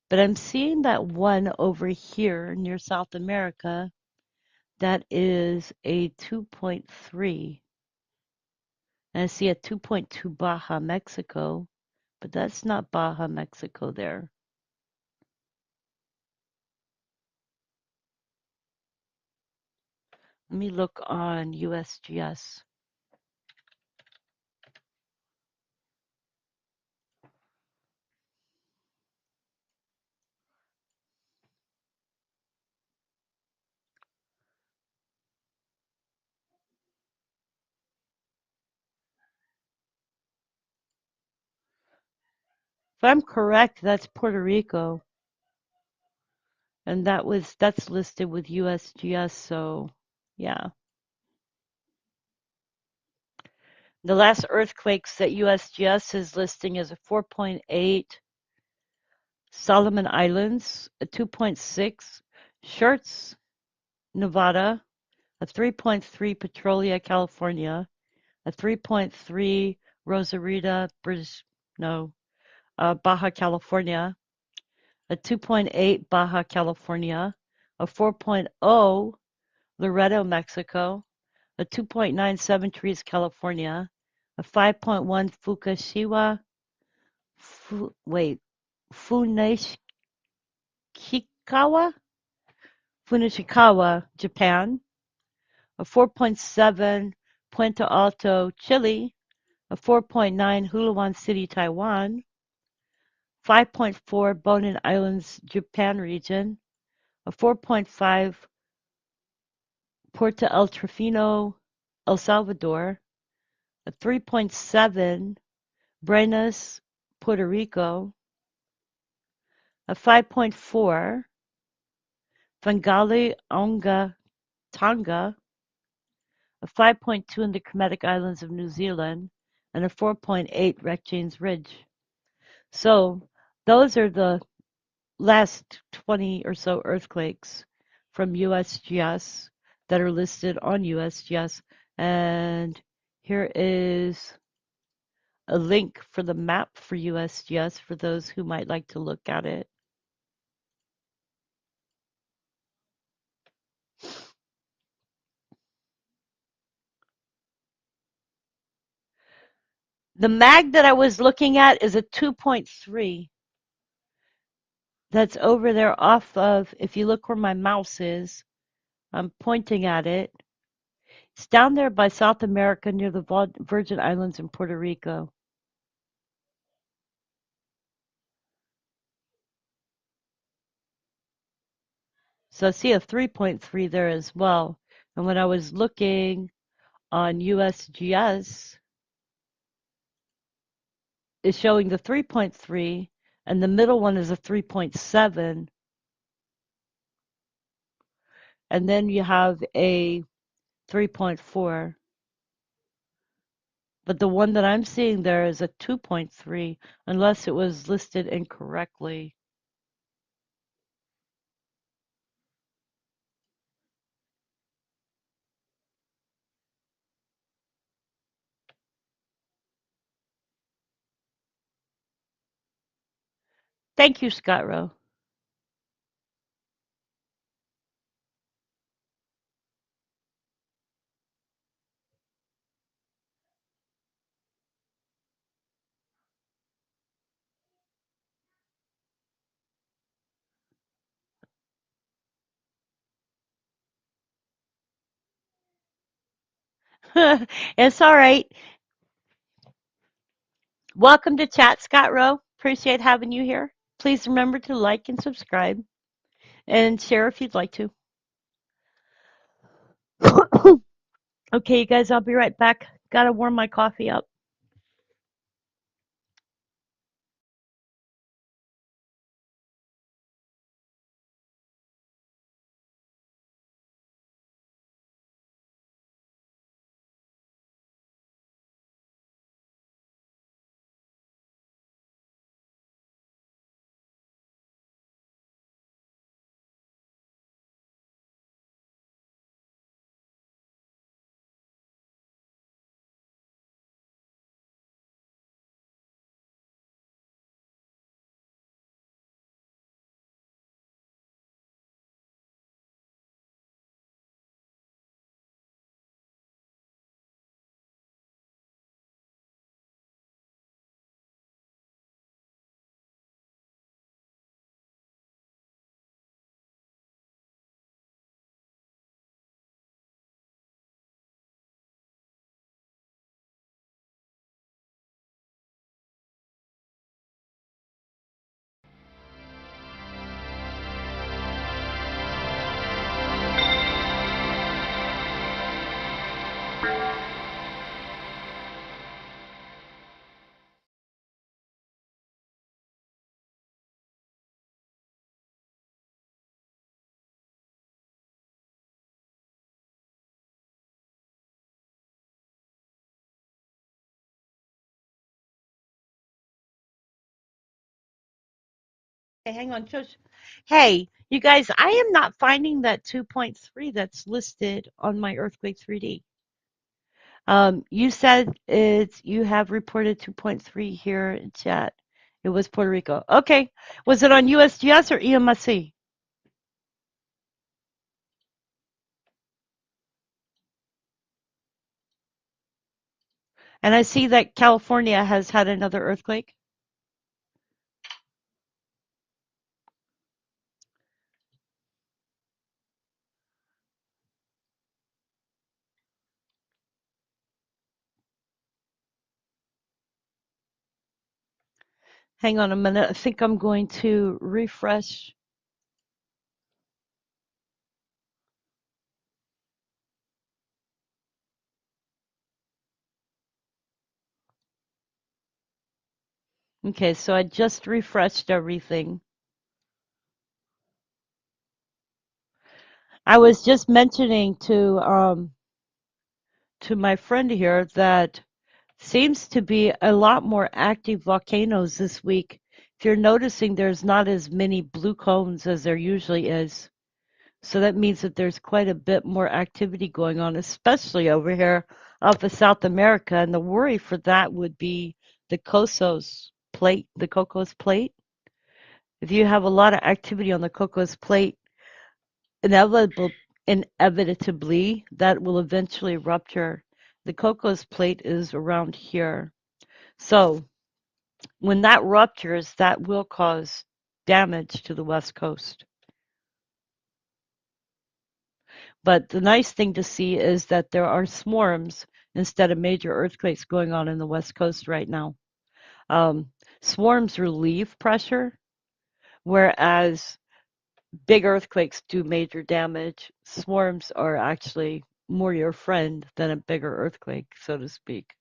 But I'm seeing that one over here near South America that is a 2.3. And I see a 2.2 Baja, Mexico, but that's not Baja, Mexico there. Let me look on USGS. If I'm correct, that's Puerto Rico. And that's listed with USGS, so yeah. The last earthquakes that USGS is listing is a 4.8 Solomon Islands, a 2.6 Schertz, Nevada, a 3.3 Petrolia, California, a 3.3 Rosarita, Baja California, a 2.8 Baja California, a 4.0 Loreto, Mexico, a 2.97 Trees, California, a 5.1 Fukushima, Funeshikawa, Japan, a 4.7 Puente Alto, Chile, a 4.9 Hulawan City, Taiwan, 5.4 Bonin Islands, Japan region, a 4.5 Puerto El Trifino, El Salvador, a 3.7 Brenes, Puerto Rico, a 5.4 Fangali Onga, Tonga, a 5.2 in the Kermadec Islands of New Zealand, and a 4.8 Rectines Ridge. So those are the last 20 or so earthquakes from USGS that are listed on USGS. And here is a link for the map for USGS for those who might like to look at it. The mag that I was looking at is a 2.3. That's over there off of, if you look where my mouse is, I'm pointing at it. It's down there by South America near the Virgin Islands in Puerto Rico. So I see a 3.3 there as well. And when I was looking on USGS, it's showing the 3.3, and the middle one is a 3.7. And then you have a 3.4. But the one that I'm seeing there is a 2.3, unless it was listed incorrectly. Thank you, Scott Rowe. It's all right. Welcome to chat, Scott Rowe. Appreciate having you here. Please remember to like and subscribe and share if you'd like to. Okay, you guys, I'll be right back. Gotta warm my coffee up. Okay, hang on, Josh. Hey, you guys, I am not finding that 2.3 that's listed on my Earthquake 3D. You said you have reported 2.3 here in chat. It was Puerto Rico. Okay. Was it on USGS or EMSC? And I see that California has had another earthquake. Hang on a minute. I think I'm going to refresh. Okay, so I just refreshed everything. I was just mentioning to my friend here that seems to be a lot more active volcanoes this week. If you're noticing, there's not as many blue cones as there usually is. So that means that there's quite a bit more activity going on, especially over here off of South America. And the worry for that would be the Cocos plate. If you have a lot of activity on the Cocos plate, inevitable, inevitably, that will eventually rupture. The Cocos plate is around here. So when that ruptures, that will cause damage to the West Coast. But the nice thing to see is that there are swarms instead of major earthquakes going on in the West Coast right now. Um, Swarms relieve pressure, whereas big earthquakes do major damage. Swarms are actually more your friend than a bigger earthquake, so to speak.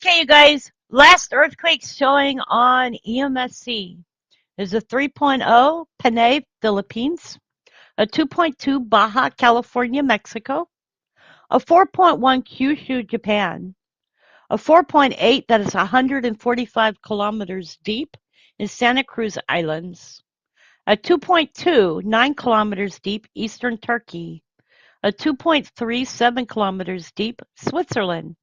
Okay, you guys, last earthquake showing on EMSC is a 3.0 Panay, Philippines, a 2.2 Baja, California, Mexico, a 4.1 Kyushu, Japan, a 4.8 that is 145 kilometers deep in Santa Cruz Islands, a 2.2 9 kilometers deep eastern Turkey, a 2.3 7 kilometers deep Switzerland,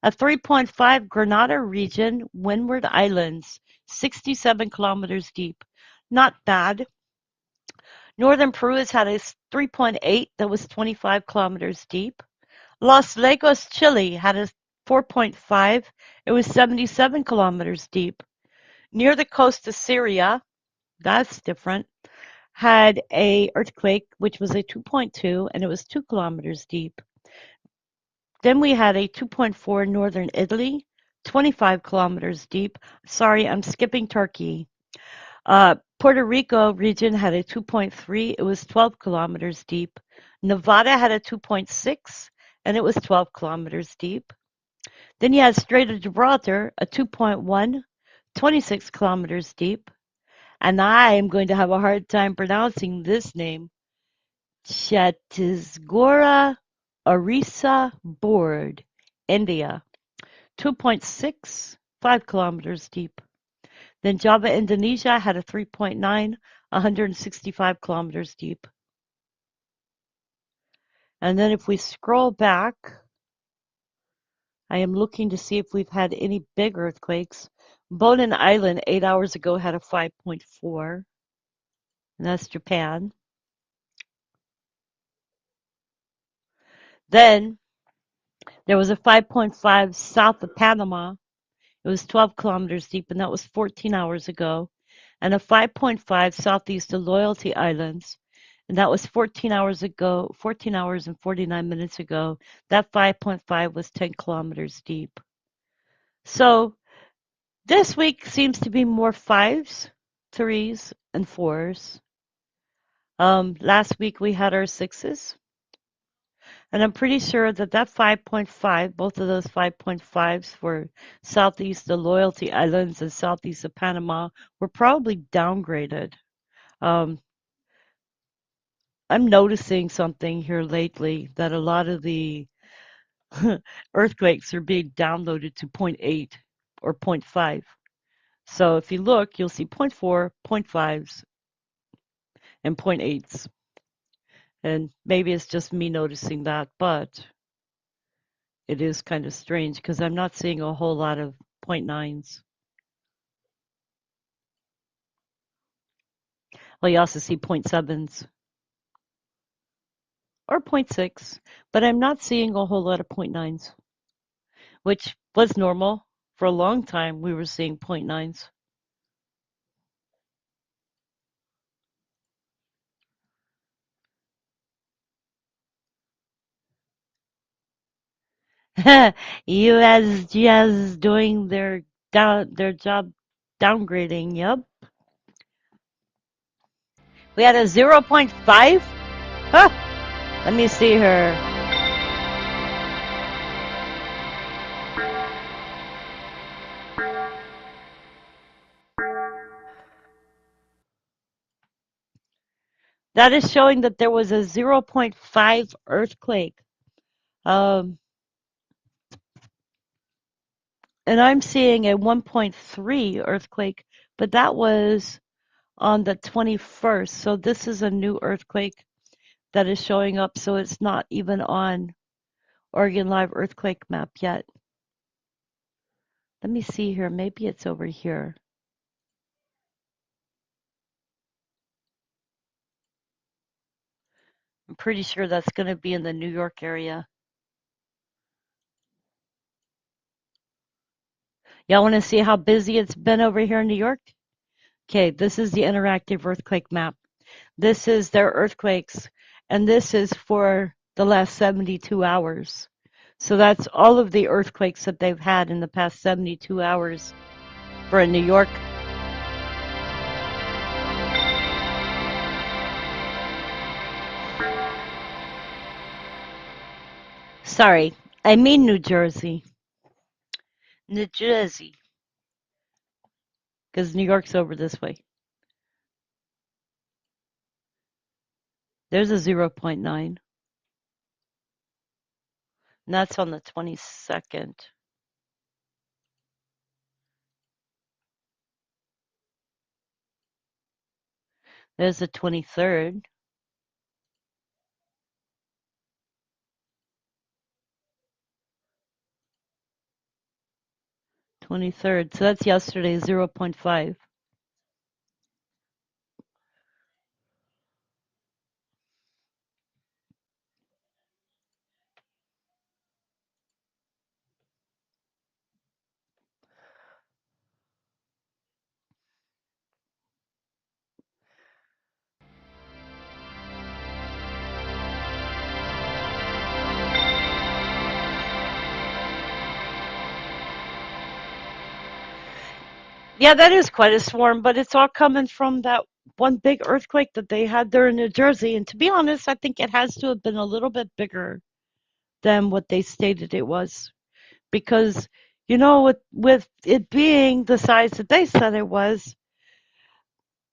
a 3.5 Grenada region, Windward Islands, 67 kilometers deep. Not bad. Northern Peru has had a 3.8 that was 25 kilometers deep. Los Lagos, Chile had a 4.5. It was 77 kilometers deep. Near the coast of Syria, that's different, had a earthquake which was a 2.2 and it was 2 kilometers deep. Then we had a 2.4 northern Italy, 25 kilometers deep. Sorry, I'm skipping Turkey. Puerto Rico region had a 2.3. It was 12 kilometers deep. Nevada had a 2.6, and it was 12 kilometers deep. Then you had Strait of Gibraltar, a 2.1, 26 kilometers deep. And I am going to have a hard time pronouncing this name. Chhattisgarh Orissa Board, India, 2.6, 5 kilometers deep. Then Java, Indonesia had a 3.9, 165 kilometers deep. And then if we scroll back, I am looking to see if we've had any big earthquakes. Bonin Island 8 hours ago had a 5.4, and that's Japan. Then there was a 5.5 south of Panama. It was 12 kilometers deep, and that was 14 hours ago. And a 5.5 southeast of Loyalty Islands, and that was 14 hours ago, 14 hours and 49 minutes ago. That 5.5 was 10 kilometers deep. So this week seems to be more fives, threes, and fours. Last week we had our sixes. And I'm pretty sure that that 5.5, both of those 5.5s for southeast of Loyalty Islands and southeast of Panama were probably downgraded. Um, I'm noticing something here lately that a lot of the earthquakes are being downloaded to point 0.8 or point 0.5. So if you look, you'll see point 0.4, point 0.5s, and point 0.8s. And maybe it's just me noticing that, but it is kind of strange because I'm not seeing a whole lot of point 0.9s. Well, you also see point 0.7s or point 0.6, but I'm not seeing a whole lot of point 0.9s, which was normal. For a long time, we were seeing point 0.9s. USGS doing their job downgrading. Yep. We had a 0.5. Huh. Let me see her. That is showing that there was a 0.5 earthquake. Um, and I'm seeing a 1.3 earthquake, but that was on the 21st. So this is a new earthquake that is showing up. So it's not even on Oregon Live earthquake map yet. Let me see here. Maybe it's over here. I'm pretty sure that's going to be in the New York area. Y'all want to see how busy it's been over here in New York? Okay, this is the interactive earthquake map. This is their earthquakes, and this is for the last 72 hours. So that's all of the earthquakes that they've had in the past 72 hours for New York. Sorry, I mean New Jersey. New Jersey, because New York's over this way. There's a zero point 0.9. And that's on the 22nd. There's the 23rd. 23rd. So that's yesterday, 0.5. Yeah, that is quite a swarm, but it's all coming from that one big earthquake that they had there in New Jersey. And to be honest, I think it has to have been a little bit bigger than what they stated it was. Because, with it being the size that they said it was,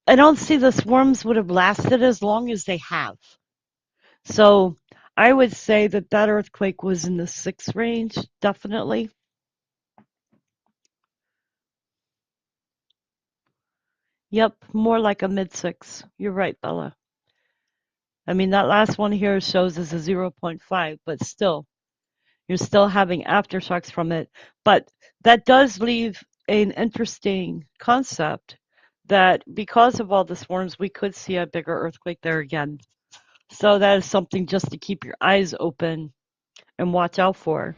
I don't see the swarms would have lasted as long as they have. So I would say that that earthquake was in the 6 range, definitely. Yep, more like a mid 6. You're right, Bella. I mean, that last one here shows as a zero point 0.5, but still, you're still having aftershocks from it. But that does leave an interesting concept that because of all the swarms, we could see a bigger earthquake there again. So that is something just to keep your eyes open and watch out for.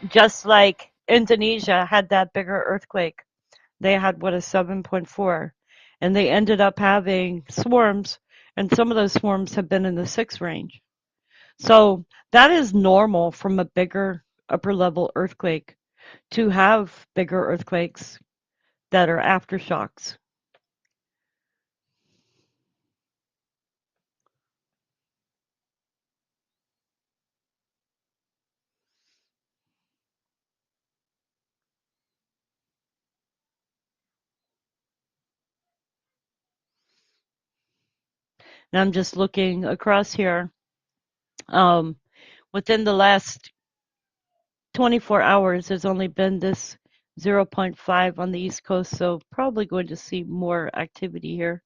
Just like Indonesia had that bigger earthquake. They had what, a 7.4, and they ended up having swarms, and some of those swarms have been in the 6 range. So that is normal from a bigger upper level earthquake to have bigger earthquakes that are aftershocks. And I'm just looking across here. Um, Within the last 24 hours, there's only been this zero point 0.5 on the East Coast, so probably going to see more activity here.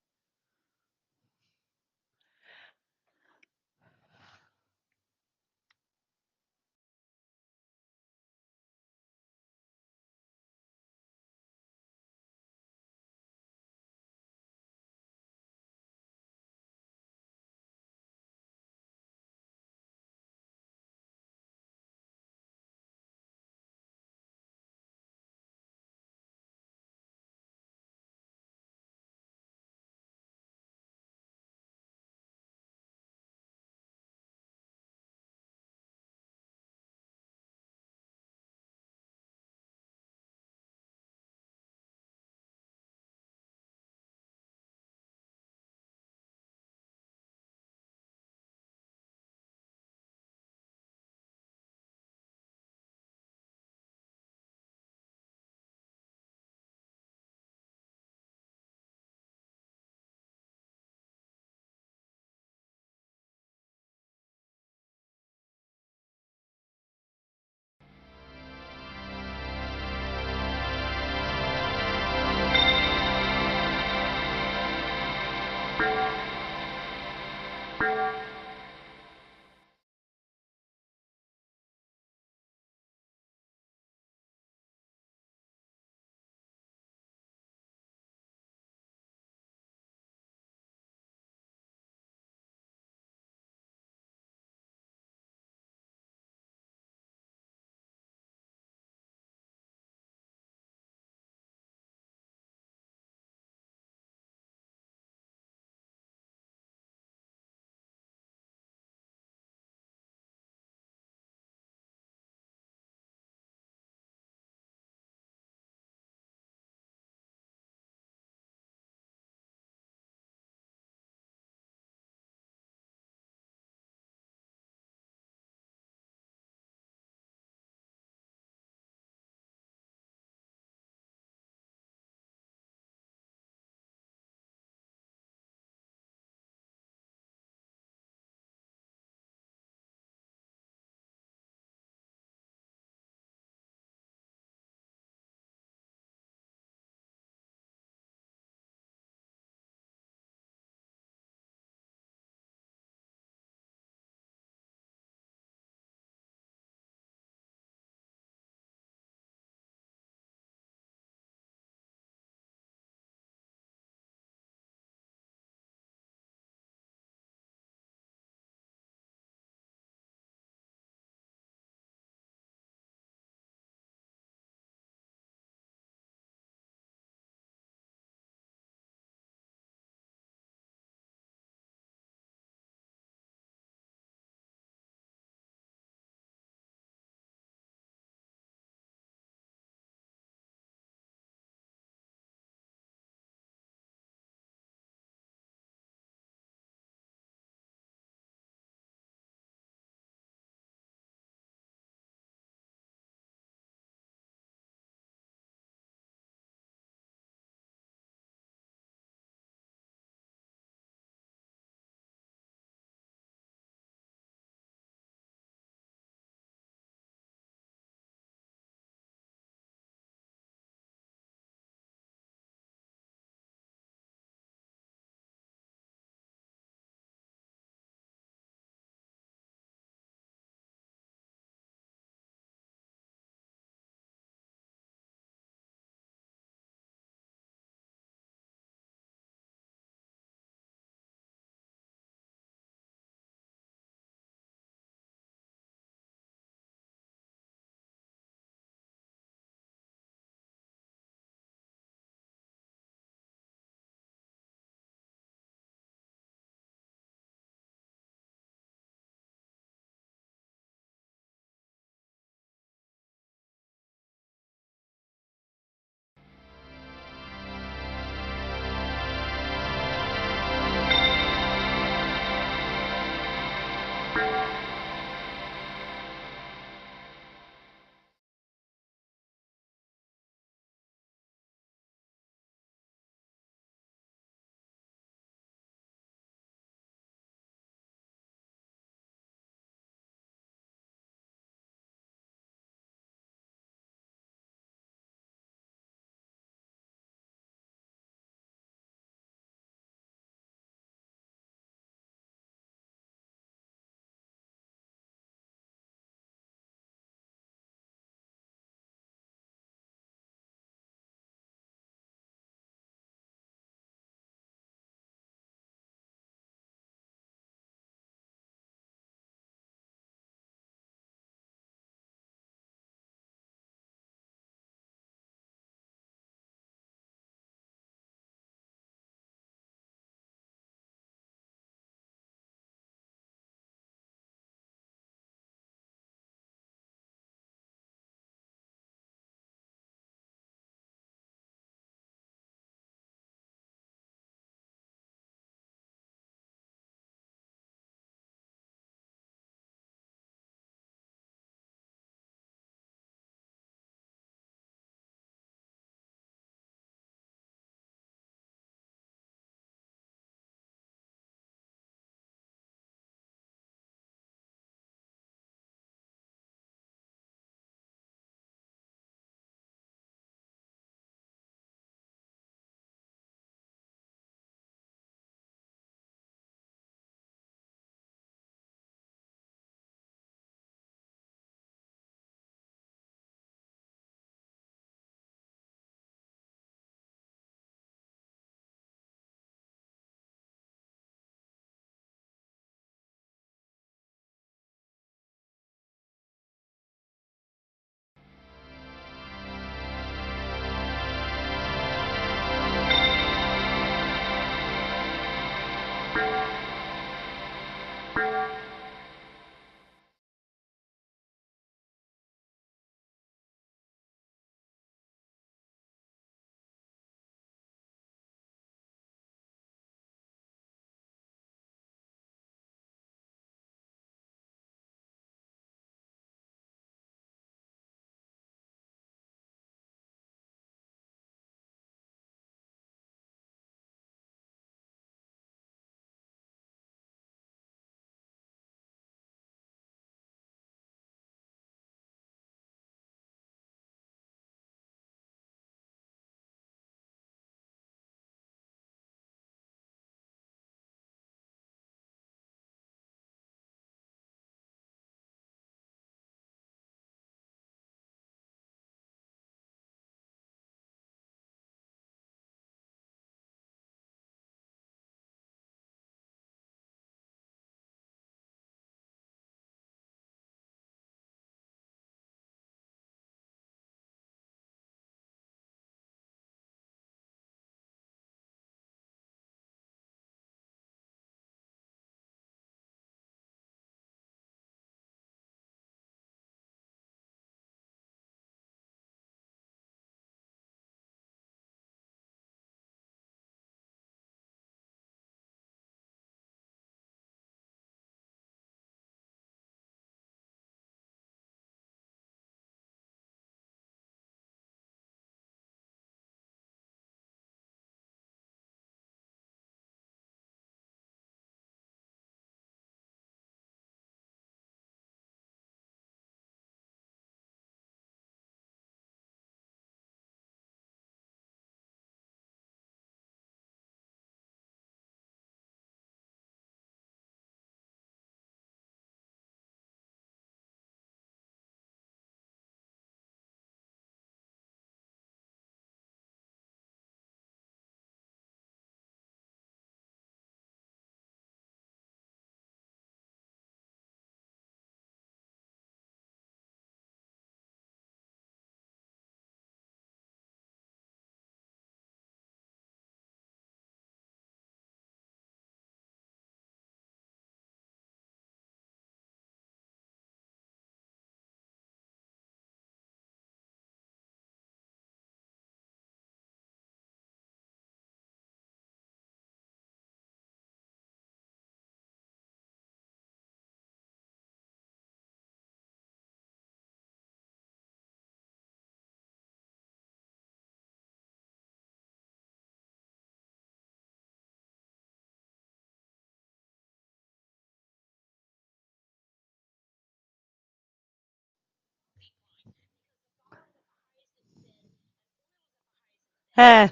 Eh.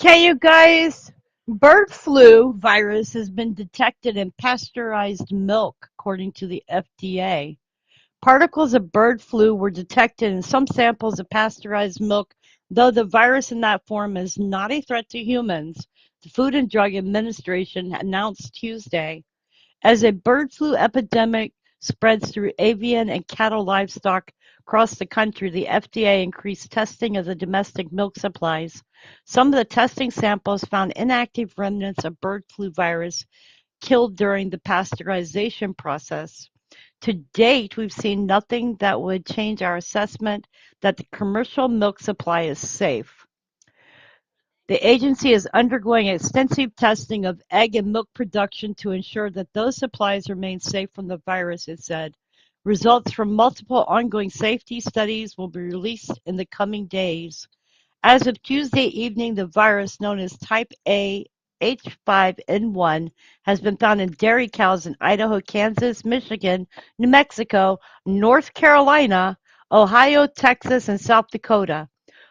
Okay, you guys, bird flu virus has been detected in pasteurized milk, according to the FDA. Particles of bird flu were detected in some samples of pasteurized milk, though the virus in that form is not a threat to humans, the Food and Drug Administration announced Tuesday. As a bird flu epidemic spreads through avian and cattle livestock across the country, the FDA increased testing of the domestic milk supplies. Some of the testing samples found inactive remnants of bird flu virus killed during the pasteurization process. To date, we've seen nothing that would change our assessment that the commercial milk supply is safe. The agency is undergoing extensive testing of egg and milk production to ensure that those supplies remain safe from the virus, it said. Results from multiple ongoing safety studies will be released in the coming days. As of Tuesday evening, the virus known as type A H5N1 has been found in dairy cows in Idaho, Kansas, Michigan, New Mexico, North Carolina, Ohio, Texas, and South Dakota.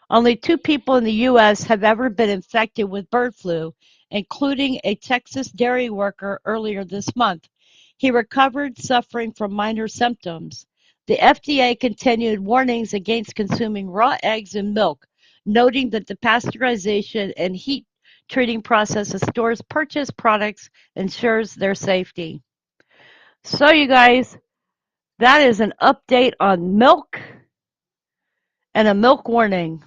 Only 2 people in the U.S. have ever been infected with bird flu, including a Texas dairy worker earlier this month. He recovered suffering from minor symptoms. The FDA continued warnings against consuming raw eggs and milk, noting that the pasteurization and heat treating process of stores purchase products ensures their safety. So, you guys, that is an update on milk and a milk warning.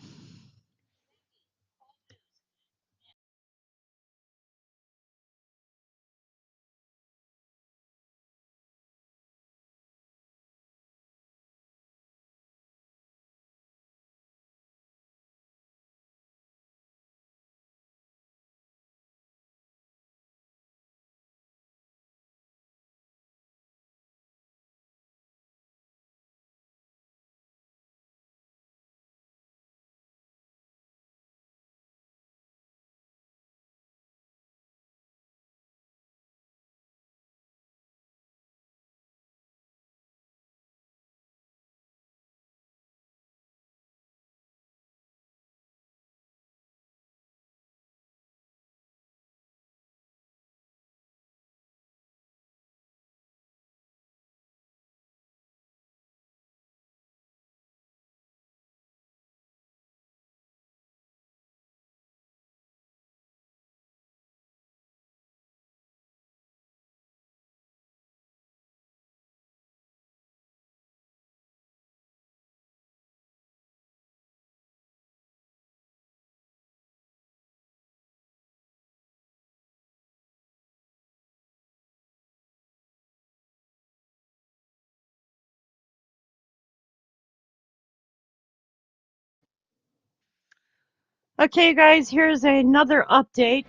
Okay, guys, here's another update.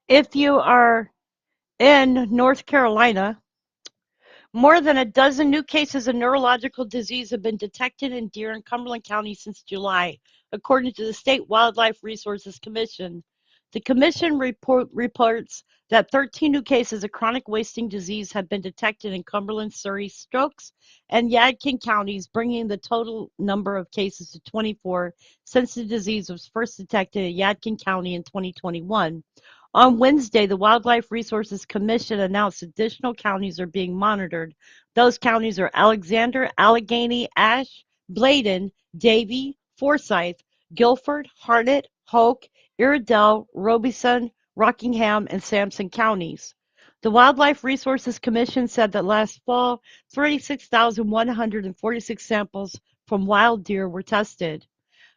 If you are in North Carolina, more than a dozen new cases of neurological disease have been detected in deer in Cumberland County since July, according to the State Wildlife Resources Commission. The commission reports that 13 new cases of chronic wasting disease have been detected in Cumberland, Surrey, Stokes, and Yadkin counties, bringing the total number of cases to 24 since the disease was first detected in Yadkin County in 2021. On Wednesday, the Wildlife Resources Commission announced additional counties are being monitored. Those counties are Alexander, Allegheny, Ashe, Bladen, Davie, Forsyth, Guilford, Harnett, Hoke, Iredell, Robeson, Rockingham, and Sampson counties. The Wildlife Resources Commission said that last fall, 36,146 samples from wild deer were tested.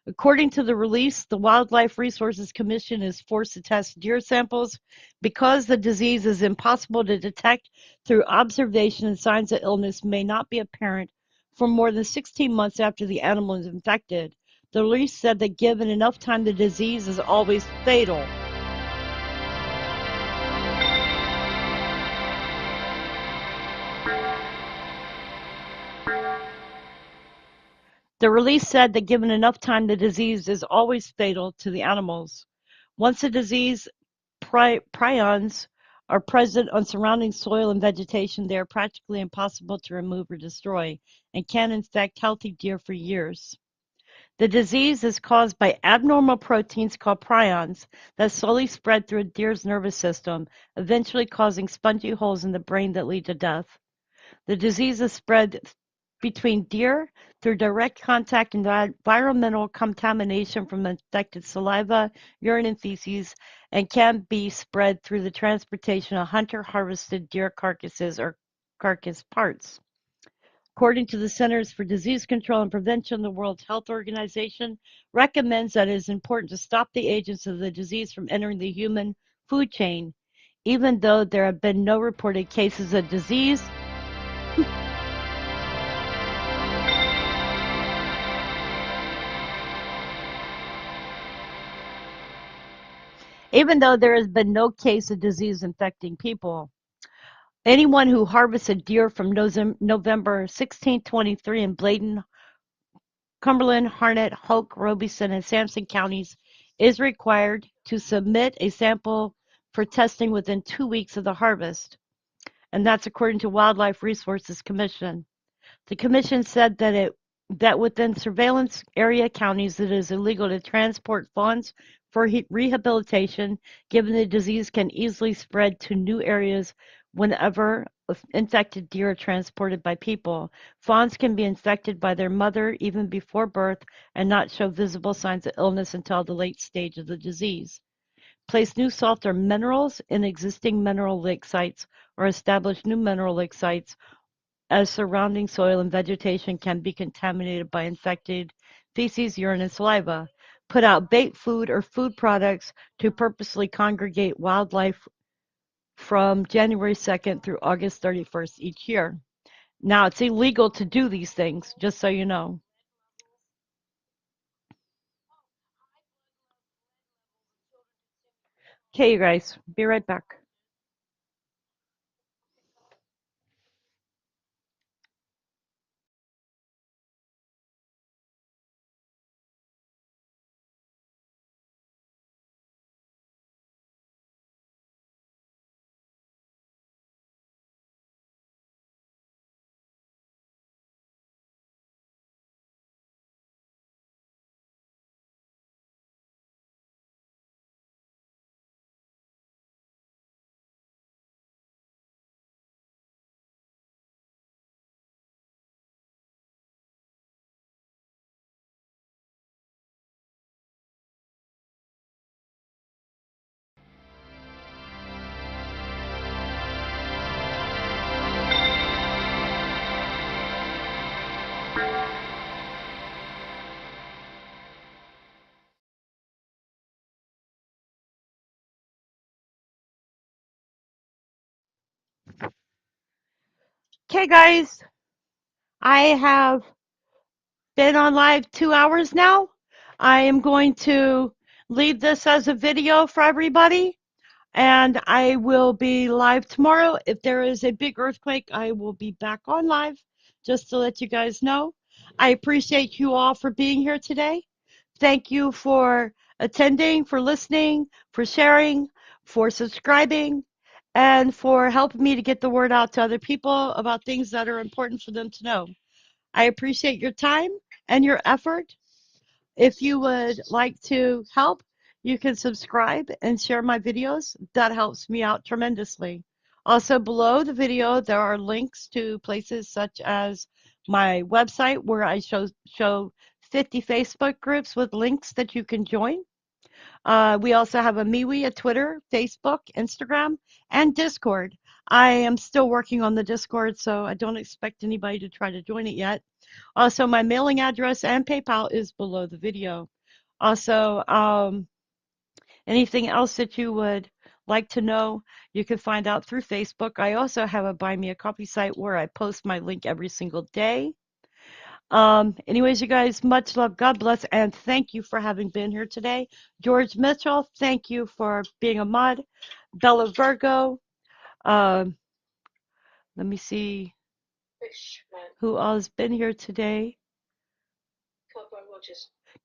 According to the release, the Wildlife Resources Commission is forced to test deer samples because the disease is impossible to detect through observation and signs of illness may not be apparent for more than 16 months after the animal is infected. The release said that given enough time, the disease is always fatal. The release said that given enough time, the disease is always fatal to the animals. Once the disease prions are present on surrounding soil and vegetation, they are practically impossible to remove or destroy and can infect healthy deer for years. The disease is caused by abnormal proteins called prions that slowly spread through a deer's nervous system, eventually causing spongy holes in the brain that lead to death. The disease is spread between deer through direct contact and environmental contamination from infected saliva, urine, and feces, and can be spread through the transportation of hunter-harvested deer carcasses or carcass parts. According to the Centers for Disease Control and Prevention, the World Health Organization recommends that it is important to stop the agents of the disease from entering the human food chain, even though there have been no reported cases of disease. Even though there has been no case of disease infecting people. Anyone who harvests a deer from November 1623 in Bladen, Cumberland, Harnett, Hoke, Robeson, and Sampson counties is required to submit a sample for testing within 2 weeks of the harvest. And that's according to Wildlife Resources Commission. The commission said that within surveillance area counties, it is illegal to transport fawns for rehabilitation, given the disease can easily spread to new areas whenever infected deer are transported by people. Fawns can be infected by their mother even before birth and not show visible signs of illness until the late stage of the disease. Place new salt or minerals in existing mineral lake sites or establish new mineral lake sites as surrounding soil and vegetation can be contaminated by infected feces, urine, and saliva. Put out bait food or food products to purposely congregate wildlife from January 2nd through August 31st each year. Now, it's illegal to do these things, just so you know. Okay, you guys, be right back. Okay, guys, I have been on live 2 hours now. I am going to leave this as a video for everybody, and I will be live tomorrow. If there is a big earthquake, I will be back on live, just to let you guys know. I appreciate you all for being here today. Thank you for attending, for listening, for sharing, for subscribing, and for helping me to get the word out to other people about things that are important for them to know. I appreciate your time and your effort. If you would like to help, you can subscribe and share my videos. That helps me out tremendously. Also, below the video, there are links to places such as my website where I show 50 Facebook groups with links that you can join. We also have a MeWe, a Twitter, Facebook, Instagram, and Discord. I am still working on the Discord, so I don't expect anybody to try to join it yet. Also, my mailing address and PayPal is below the video. Also, anything else that you would like to know, you can find out through Facebook. I also have a Buy Me a Coffee site where I post my link every single day. Anyways, you guys, much love, God bless, and thank you for having been here today. George Mitchell, thank you for being a mod. Bella Virgo, let me see who all has been here today.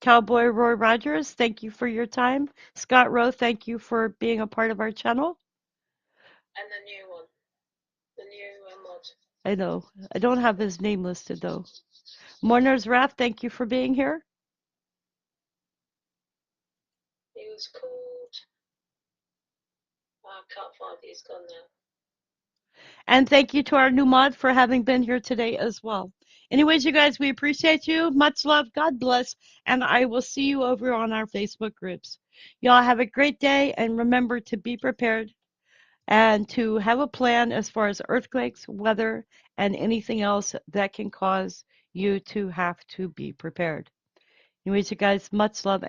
Cowboy Roy Rogers, thank you for your time. Scott Rowe, thank you for being a part of our channel. I know. I don't have his name listed though. Mourner's Wrath, thank you for being here. And thank you to our new mod for having been here today as well. Anyways, you guys, we appreciate you. Much love. God bless. And I will see you over on our Facebook groups. Y'all have a great day. And remember to be prepared and to have a plan as far as earthquakes, weather, and anything else that can cause you to have to be prepared. Anyways, you guys, much love.